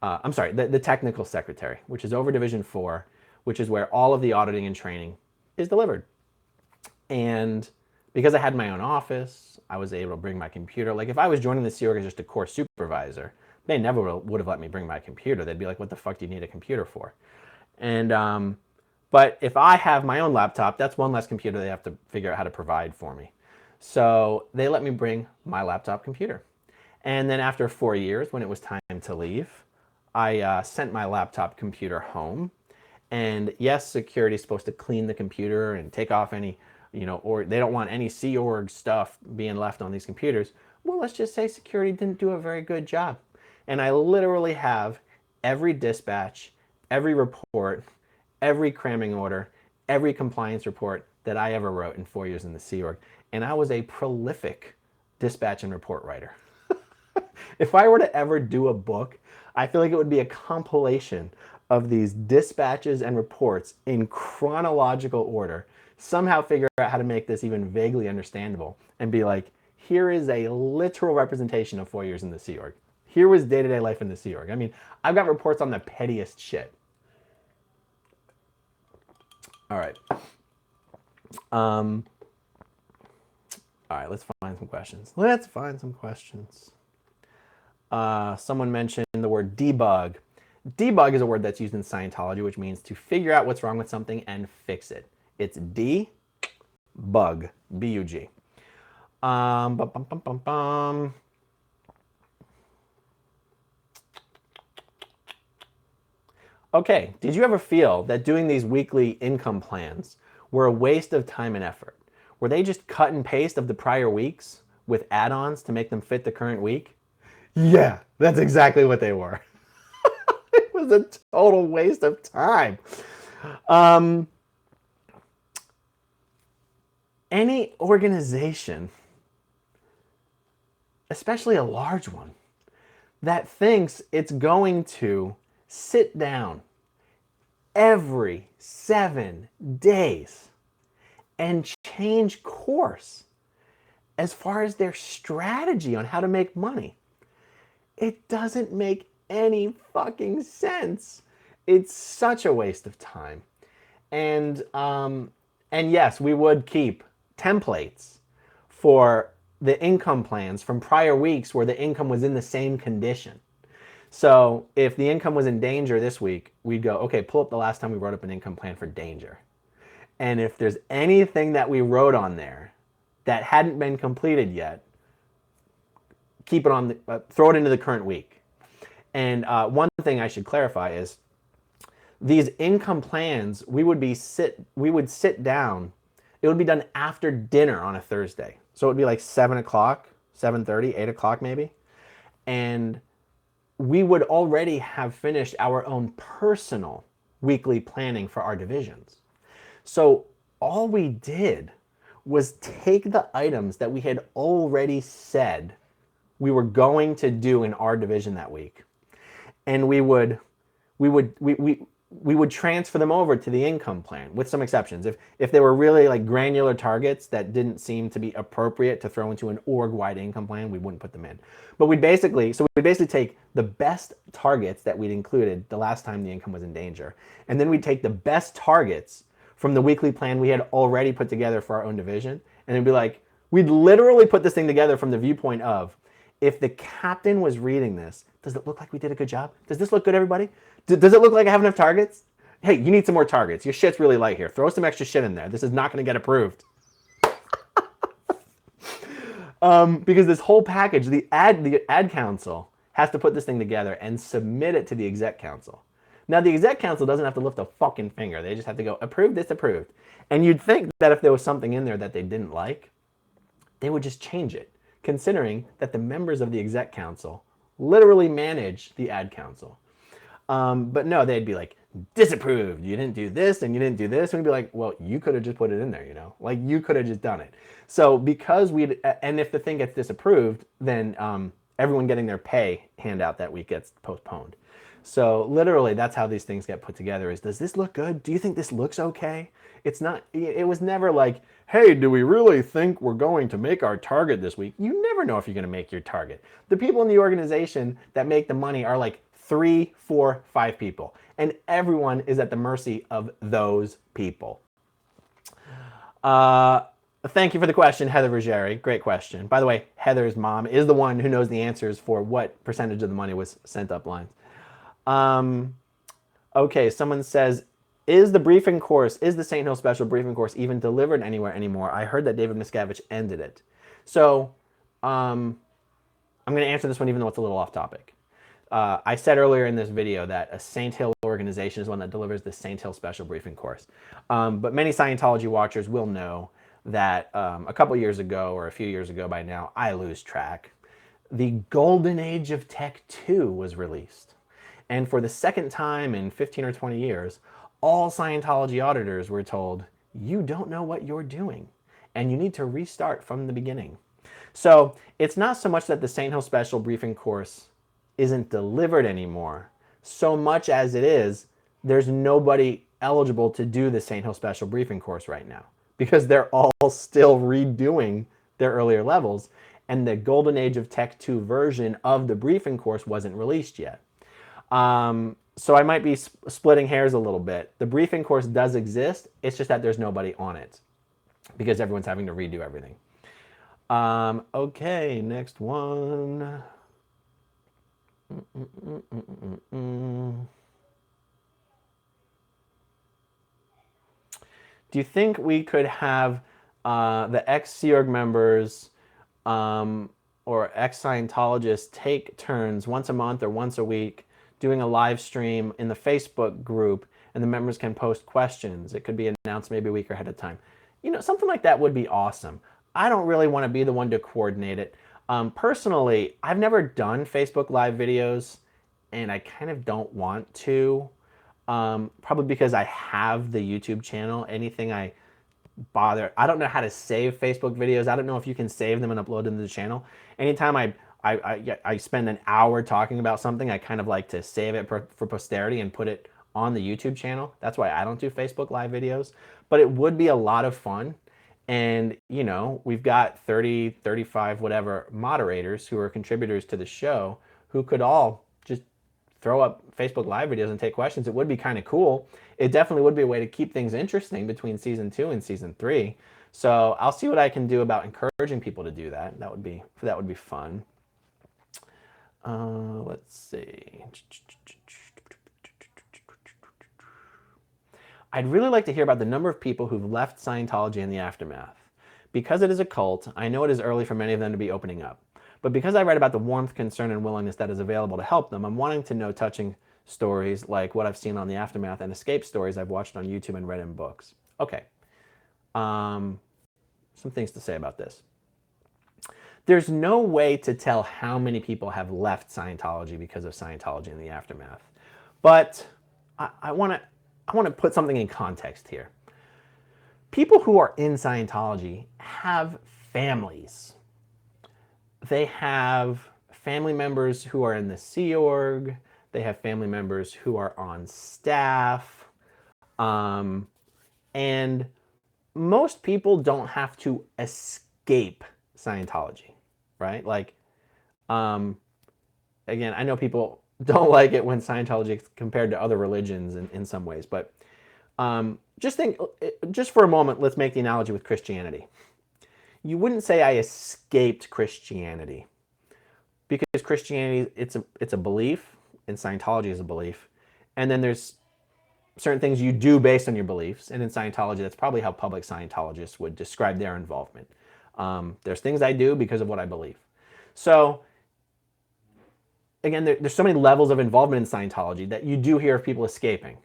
I'm sorry, the technical secretary, which is over Division 4, which is where all of the auditing and training is delivered. And because I had my own office, I was able to bring my computer. Like if I was joining the Sea Org as just a core supervisor, they never would have let me bring my computer. They'd be like, what the fuck do you need a computer for? And but if I have my own laptop, that's one less computer they have to figure out how to provide for me. So they let me bring my laptop computer. And then after 4 years, when it was time to leave, I sent my laptop computer home. And yes, security is supposed to clean the computer and take off any, or they don't want any Sea Org stuff being left on these computers. Well, let's just say security didn't do a very good job. And I literally have every dispatch, every report, every cramming order, every compliance report that I ever wrote in 4 years in the Sea Org. And I was a prolific dispatch and report writer. If I were to ever do a book, I feel like it would be a compilation of these dispatches and reports in chronological order, somehow figure out how to make this even vaguely understandable and be like, here is a literal representation of 4 years in the Sea Org. Here was day-to-day life in the Sea Org. I mean, I've got reports on the pettiest shit. All right. All right, let's find some questions. Someone mentioned the word debug. Debug is a word that's used in Scientology, which means to figure out what's wrong with something and fix it. It's debug, B-U-G. Okay, did you ever feel that doing these weekly income plans were a waste of time and effort? Were they just cut and paste of the prior weeks with add-ons to make them fit the current week? Yeah, that's exactly what they were. It was a total waste of time. Any organization, especially a large one, that thinks it's going to sit down every 7 days and change course as far as their strategy on how to make money. It doesn't make any fucking sense. It's such a waste of time. And yes, we would keep templates for the income plans from prior weeks where the income was in the same condition. So if the income was in danger this week, we'd go, okay, pull up the last time we wrote up an income plan for danger. And if there's anything that we wrote on there that hadn't been completed yet, keep it on, throw it into the current week. And one thing I should clarify is these income plans, we would sit down. It would be done after dinner on a Thursday. So it would be like 7 o'clock, 7:30, 8 o'clock maybe. And we would already have finished our own personal weekly planning for our divisions. So all we did was take the items that we had already said we were going to do in our division that week, and we would transfer them over to the income plan with some exceptions. If they were really like granular targets that didn't seem to be appropriate to throw into an org-wide income plan, we wouldn't put them in. But we'd basically take the best targets that we'd included the last time the income was in danger, and then we'd take the best targets from the weekly plan we had already put together for our own division, and it'd be like, we'd literally put this thing together from the viewpoint of, if the captain was reading this, does it look like we did a good job? Does this look good, everybody? Does it look like I have enough targets? Hey, you need some more targets. Your shit's really light here. Throw some extra shit in there. This is not going to get approved. Because this whole package, the ad council has to put this thing together and submit it to the exec council. Now, the exec council doesn't have to lift a fucking finger. They just have to go, approve this, approved. And you'd think that if there was something in there that they didn't like, they would just change it, considering that the members of the exec council literally manage the ad council. But no, they'd be like, disapproved. You didn't do this and you didn't do this. And we'd be like, well, you could have just put it in there, you know? Like, you could have just done it. So because and if the thing gets disapproved, then everyone getting their pay handout that week gets postponed. So literally, that's how these things get put together is, does this look good? Do you think this looks okay? It's not, it was never like, hey, do we really think we're going to make our target this week? You never know if you're going to make your target. The people in the organization that make the money are like 3, 4, 5 people. And everyone is at the mercy of those people. Thank you for the question, Heather Ruggieri. Great question. By the way, Heather's mom is the one who knows the answers for what percentage of the money was sent up lines. Okay, someone says, is the St. Hill Special briefing course even delivered anywhere anymore? I heard that David Miscavige ended it. So I'm going to answer this one even though it's a little off topic. I said earlier in this video that a St. Hill organization is one that delivers the St. Hill Special briefing course. But many Scientology watchers will know that a couple years ago, or a few years ago by now, I lose track, the Golden Age of Tech 2 was released. And for the second time in 15 or 20 years, all Scientology auditors were told, you don't know what you're doing, and you need to restart from the beginning. So it's not so much that the St. Hill Special briefing course isn't delivered anymore, so much as it is, there's nobody eligible to do the St. Hill Special briefing course right now, because they're all still redoing their earlier levels, and the Golden Age of Tech 2 version of the briefing course wasn't released yet. So I might be splitting hairs a little bit. The briefing course does exist, it's just that there's nobody on it, because everyone's having to redo everything. Okay, next one. Do you think we could have the ex-Sea Org members or ex-Scientologists take turns once a month or once a week doing a live stream in the Facebook group, and the members can post questions? It could be announced maybe a week ahead of time. You know, something like that would be awesome. I don't really want to be the one to coordinate it. Personally, I've never done Facebook Live videos, and I kind of don't want to. Probably because I have the YouTube channel. Anything I don't know how to save Facebook videos. I don't know if you can save them and upload them to the channel. Anytime I spend an hour talking about something, I kind of like to save it for posterity and put it on the YouTube channel. That's why I don't do Facebook Live videos. But it would be a lot of fun. And, you know, we've got 30, 35, whatever moderators who are contributors to the show who could all just throw up Facebook Live videos and take questions. It would be kind of cool. It definitely would be a way to keep things interesting between season 2 and season 3. So I'll see what I can do about encouraging people to do that. That would be fun. Let's see. I'd really like to hear about the number of people who've left Scientology in the aftermath. Because it is a cult, I know it is early for many of them to be opening up. But because I read about the warmth, concern, and willingness that is available to help them, I'm wanting to know touching stories like what I've seen on the aftermath and escape stories I've watched on YouTube and read in books. Okay. Some things to say about this. There's no way to tell how many people have left Scientology because of Scientology in the aftermath. But I want to put something in context here. People who are in Scientology have families. They have family members who are in the Sea Org. They have family members who are on staff. And most people don't have to escape Scientology, right? Like, again, I know people don't like it when Scientology is compared to other religions in some ways, but just for a moment, let's make the analogy with Christianity. You wouldn't say I escaped Christianity, because Christianity, it's a belief, and Scientology is a belief, and then there's certain things you do based on your beliefs, and in Scientology, that's probably how public Scientologists would describe their involvement. There's things I do because of what I believe. So again, there's so many levels of involvement in Scientology that you do hear of people escaping.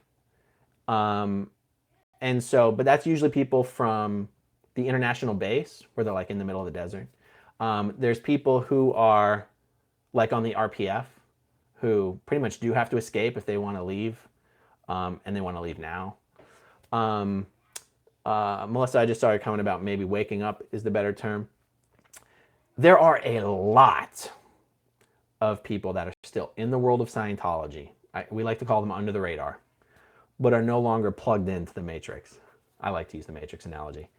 But that's usually people from the international base, where they're like in the middle of the desert. There's people who are like on the RPF, who pretty much do have to escape if they want to leave, and they want to leave now. Melissa, I just saw a comment about maybe waking up is the better term. There are a lot of people that are still in the world of Scientology we like to call them under the radar, but are no longer plugged into the matrix. I like to use the matrix analogy.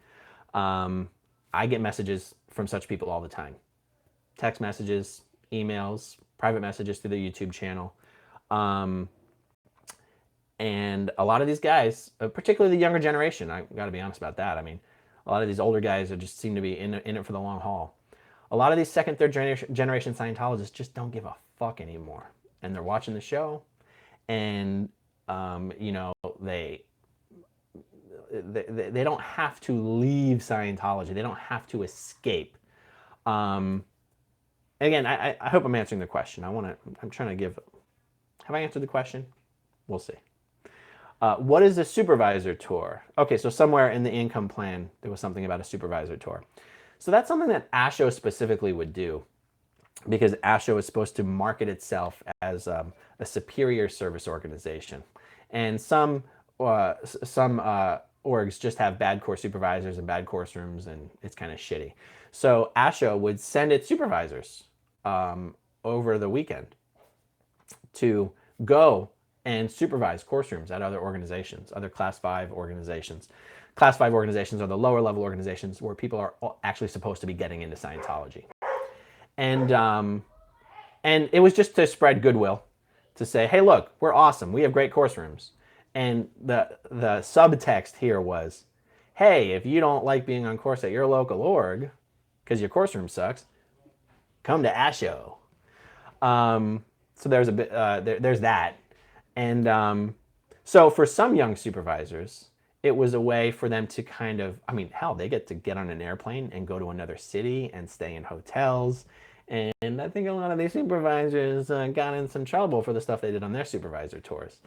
I get messages from such people all the time. Text messages, emails, private messages through the YouTube channel. And a lot of these guys, particularly the younger generation, I got to be honest about that. I mean, a lot of these older guys just seem to be in it for the long haul. A lot of these second, third generation Scientologists just don't give a fuck anymore. And they're watching the show, and they don't have to leave Scientology. They don't have to escape. Again, I hope I'm answering the question. I'm trying to give. Have I answered the question? We'll see. What is a supervisor tour? Okay, so somewhere in the income plan, there was something about a supervisor tour. So that's something that ASHO specifically would do, because ASHO is supposed to market itself as a superior service organization. And some orgs just have bad course supervisors and bad course rooms, and it's kind of shitty. So ASHO would send its supervisors over the weekend to go and supervise course rooms at other organizations, other Class 5 organizations. Class 5 organizations are the lower level organizations where people are actually supposed to be getting into Scientology. And it was just to spread goodwill, to say, hey, look, we're awesome. We have great course rooms. And the subtext here was, hey, if you don't like being on course at your local org because your course room sucks, come to ASHO. So there's a bit, there's that. And so for some young supervisors, it was a way for them to kind of, I mean, hell, they get on an airplane and go to another city and stay in hotels. And I think a lot of these supervisors got in some trouble for the stuff they did on their supervisor tours.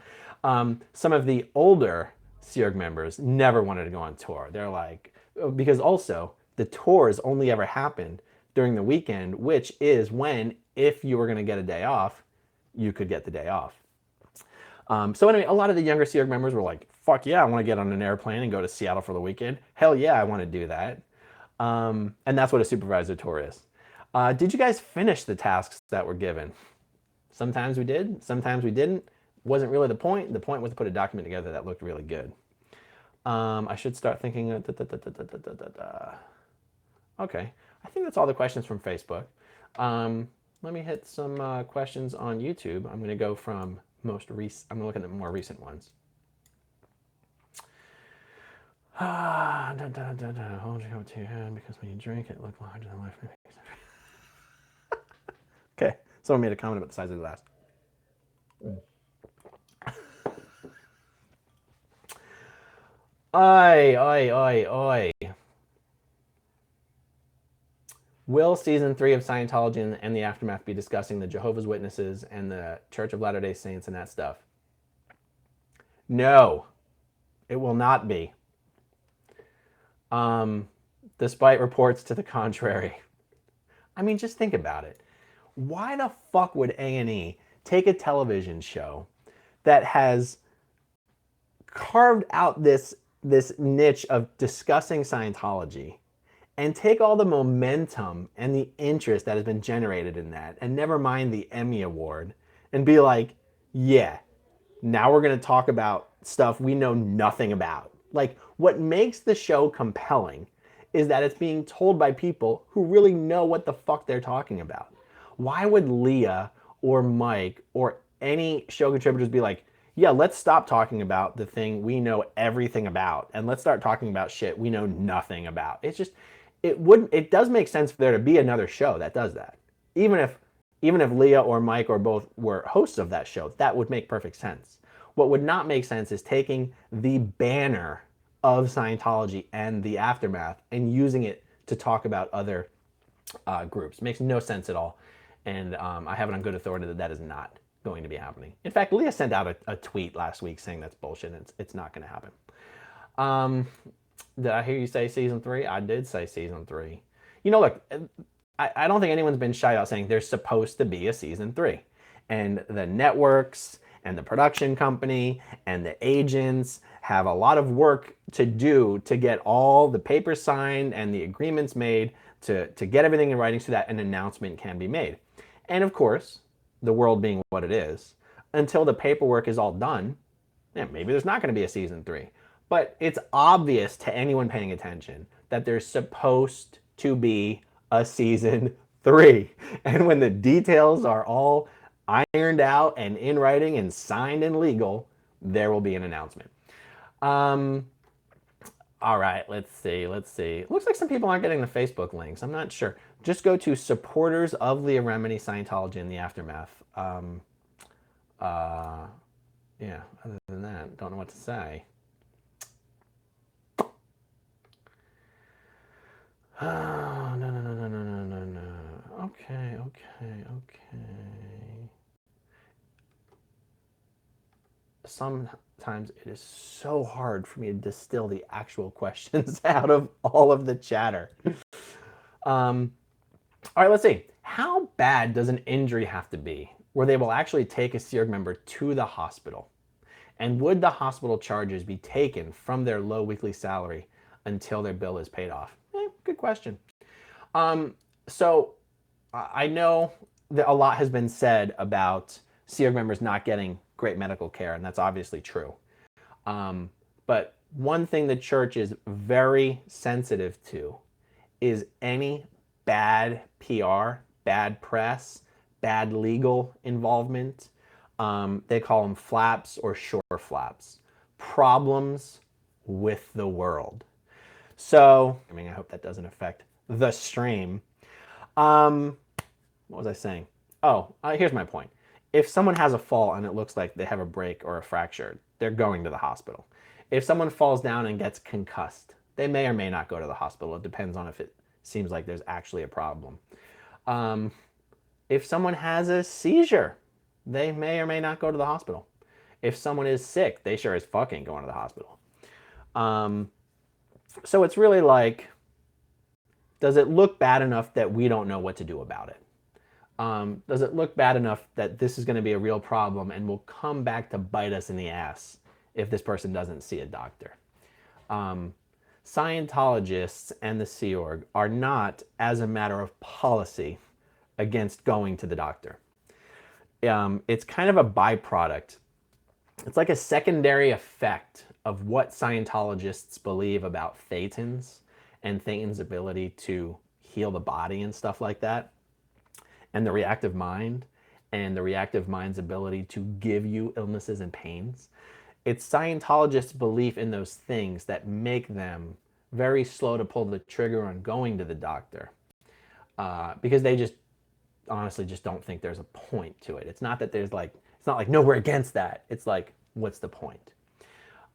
Some of the older SEERG members never wanted to go on tour. They're like, because also the tours only ever happened during the weekend, which is when, if you were going to get a day off, you could get the day off. So anyway, a lot of the younger SEERG members were like, fuck yeah, I want to get on an airplane and go to Seattle for the weekend. Hell yeah, I want to do that. And that's what a supervisor tour is. Did you guys finish the tasks that were given? Sometimes we did, sometimes we didn't. Wasn't really the point. The point was to put a document together that looked really good. I should start thinking. Okay, I think that's all the questions from Facebook. Let me hit some questions on YouTube. I'm going to go from most recent. I'm going to look at the more recent ones. Hold your cup to your head, because when you drink it looks larger than life. Okay, someone made a comment about the size of the glass. Oi. Will season 3 of Scientology and the Aftermath be discussing the Jehovah's Witnesses and the Church of Latter-day Saints and that stuff? No, it will not be. Despite reports to the contrary. I mean, just think about it. Why the fuck would A&E take a television show that has carved out this niche of discussing Scientology and take all the momentum and the interest that has been generated in that, and never mind the Emmy Award, and be like, yeah, now we're going to talk about stuff we know nothing about? Like, what makes the show compelling is that it's being told by people who really know what the fuck they're talking about. Why would Leah or Mike or any show contributors be like, yeah, let's stop talking about the thing we know everything about, and let's start talking about shit we know nothing about? It's just, it does make sense for there to be another show that does that. Even if Leah or Mike or both were hosts of that show, that would make perfect sense. What would not make sense is taking the banner of Scientology and the Aftermath and using it to talk about other groups. Makes no sense at all. And I have it on good authority that that is not going to be happening. In fact, Leah sent out a tweet last week saying that's bullshit and it's not going to happen. Did I hear you say season 3? I did say season 3. You know, look, I don't think anyone's been shy about saying there's supposed to be a season 3. And the networks and the production company and the agents have a lot of work to do to get all the papers signed and the agreements made to get everything in writing so that an announcement can be made. And of course, the world being what it is, until the paperwork is all done, yeah, maybe there's not going to be a season 3. But it's obvious to anyone paying attention that there's supposed to be a season 3. And when the details are all ironed out and in writing and signed and legal, there will be an announcement. All right, let's see. It looks like some people aren't getting the Facebook links. I'm not sure. Just go to supporters of Leah Remini, Scientology, and the Aftermath. Yeah, other than that, don't know what to say. Oh, no. Okay. Sometimes it is so hard for me to distill the actual questions out of all of the chatter. All right, let's see. How bad does an injury have to be where they will actually take a Sea Org member to the hospital? And would the hospital charges be taken from their low weekly salary until their bill is paid off? Good question. So I know that a lot has been said about Sea Org members not getting great medical care, and that's obviously true. But one thing the church is very sensitive to is any bad PR, bad press, bad legal involvement. They call them flaps or shore flaps. Problems with the world. So, I hope that doesn't affect the stream. What was I saying? Oh, here's my point. If someone has a fall and it looks like they have a break or a fracture, they're going to the hospital. If someone falls down and gets concussed, they may or may not go to the hospital. It depends on if it seems like there's actually a problem. If someone has a seizure, they may or may not go to the hospital. If someone is sick, they sure as fuck ain't going to the hospital. So it's really like, does it look bad enough that we don't know what to do about it? Does it look bad enough that this is going to be a real problem and will come back to bite us in the ass if this person doesn't see a doctor? Scientologists and the Sea Org are not, as a matter of policy, against going to the doctor. It's kind of a byproduct. It's like a secondary effect of what Scientologists believe about thetans and thetans' ability to heal the body and stuff like that, and the reactive mind, and the reactive mind's ability to give you illnesses and pains. It's Scientologists' belief in those things that make them very slow to pull the trigger on going to the doctor, because they just honestly just don't think there's a point to it. It's not that there's like, it's not like, no, we're against that. It's like, what's the point?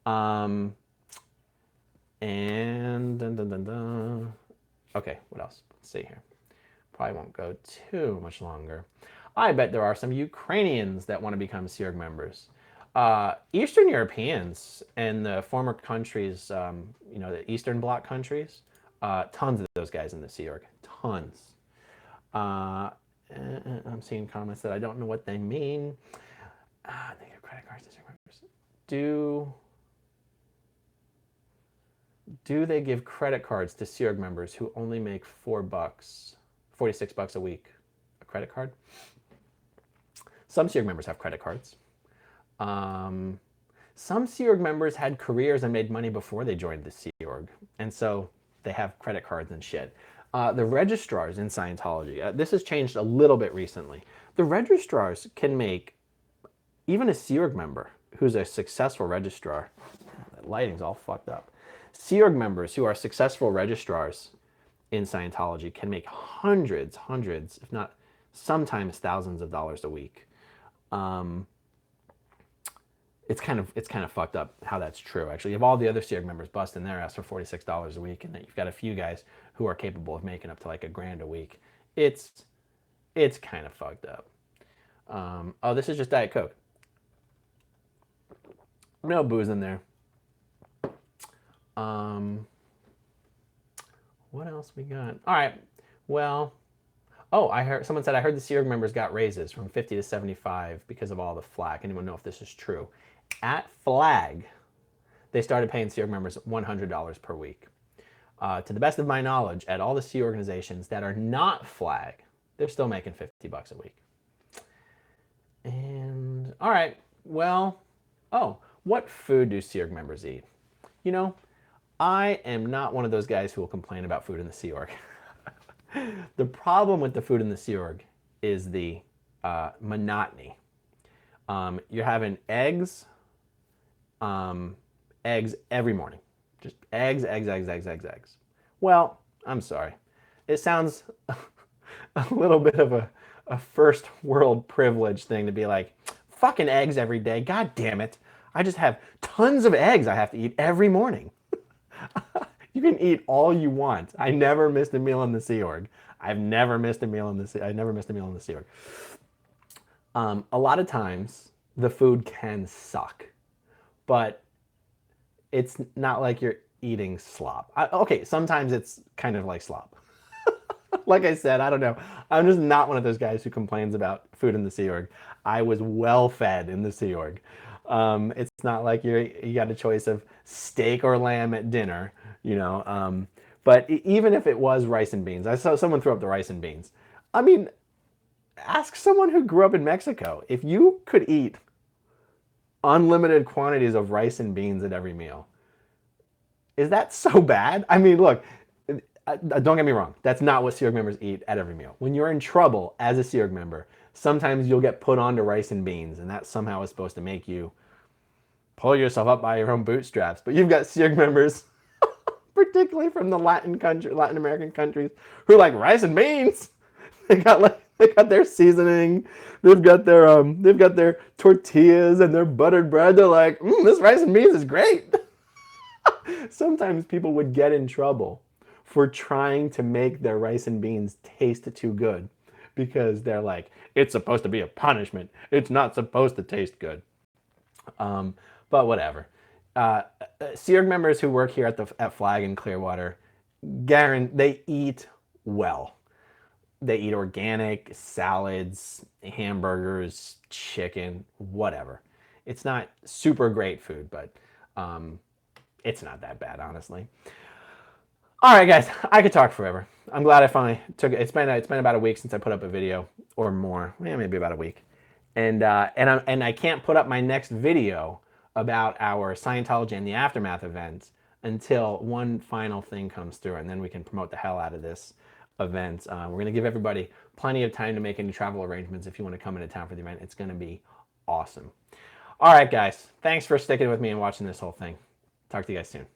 And okay, what else? Let's see here. Probably won't go too much longer. I bet there are some Ukrainians that want to become Sea Org members. Eastern Europeans and the former countries, the Eastern Bloc countries, tons of those guys in the Sea Org, tons. I'm seeing comments that I don't know what they mean. They give credit cards to Sea Org members. Do they give credit cards to Sea Org members who only make $46 a week? A credit card? Some Sea Org members have credit cards. Some Sea Org members had careers and made money before they joined the Sea Org, and so they have credit cards and shit. The registrars in Scientology, this has changed a little bit recently. The registrars can make, even a Sea Org member who's a successful registrar, that lighting's all fucked up. Sea Org members who are successful registrars in Scientology can make hundreds, if not sometimes thousands of dollars a week. It's kind of fucked up how that's true, actually. You have all the other Sea Org members busting their ass for $46 a week, and then you've got a few guys who are capable of making up to like $1,000 a week. It's kind of fucked up. Oh, this is just Diet Coke. No booze in there. What else we got? All right. Well, someone said, I heard the Sea Org members got raises from 50 to 75 because of all the flack. Anyone know if this is true? At Flag, they started paying Sea Org members $100 per week. To the best of my knowledge, at all the Sea organizations that are not Flag, they're still making $50 a week. And All right. Well, oh, what food do Sea Org members eat? You know, I am not one of those guys who will complain about food in the Sea Org. The problem with the food in the Sea Org is the monotony. You're having eggs every morning. Just eggs, eggs, eggs, eggs, eggs, eggs. Well, I'm sorry. It sounds a little bit of a first world privilege thing to be like, fucking eggs every day. God damn it. I just have tons of eggs I have to eat every morning. You can eat all you want. I never missed a meal in the Sea Org. I've never missed a meal in the Sea. I never missed a meal in the Sea Org. A lot of times the food can suck, but it's not like you're eating slop. Okay, sometimes it's kind of like slop. Like I said, I don't know. I'm just not one of those guys who complains about food in the Sea Org. I was well fed in the Sea Org. It's not like you got a choice of steak or lamb at dinner, you know. But even if it was rice and beans, I saw someone throw up the rice and beans. I mean, ask someone who grew up in Mexico. If you could eat unlimited quantities of rice and beans at every meal, is that so bad? I mean, look, don't get me wrong. That's not what Sea Org members eat at every meal. When you're in trouble as a Sea Org member, sometimes you'll get put onto rice and beans, and that somehow is supposed to make you pull yourself up by your own bootstraps. But you've got Sea Org members, particularly from the Latin American countries, who like rice and beans. They got their seasoning. They've got their tortillas and their buttered bread. They're like, this rice and beans is great. Sometimes people would get in trouble for trying to make their rice and beans taste too good because they're like, it's supposed to be a punishment. It's not supposed to taste good. But whatever. Sea Org members who work here at Flag in Clearwater, they eat well. They eat organic, salads, hamburgers, chicken, whatever. It's not super great food, but it's not that bad, honestly. All right, guys, I could talk forever. I'm glad I finally took it. It's been about a week since I put up a video, or more, maybe about a week, and I can't put up my next video about our Scientology and the Aftermath event until one final thing comes through, and then we can promote the hell out of this event. We're going to give everybody plenty of time to make any travel arrangements if you want to come into town for the event. It's going to be awesome. All right, guys, thanks for sticking with me and watching this whole thing. Talk to you guys soon.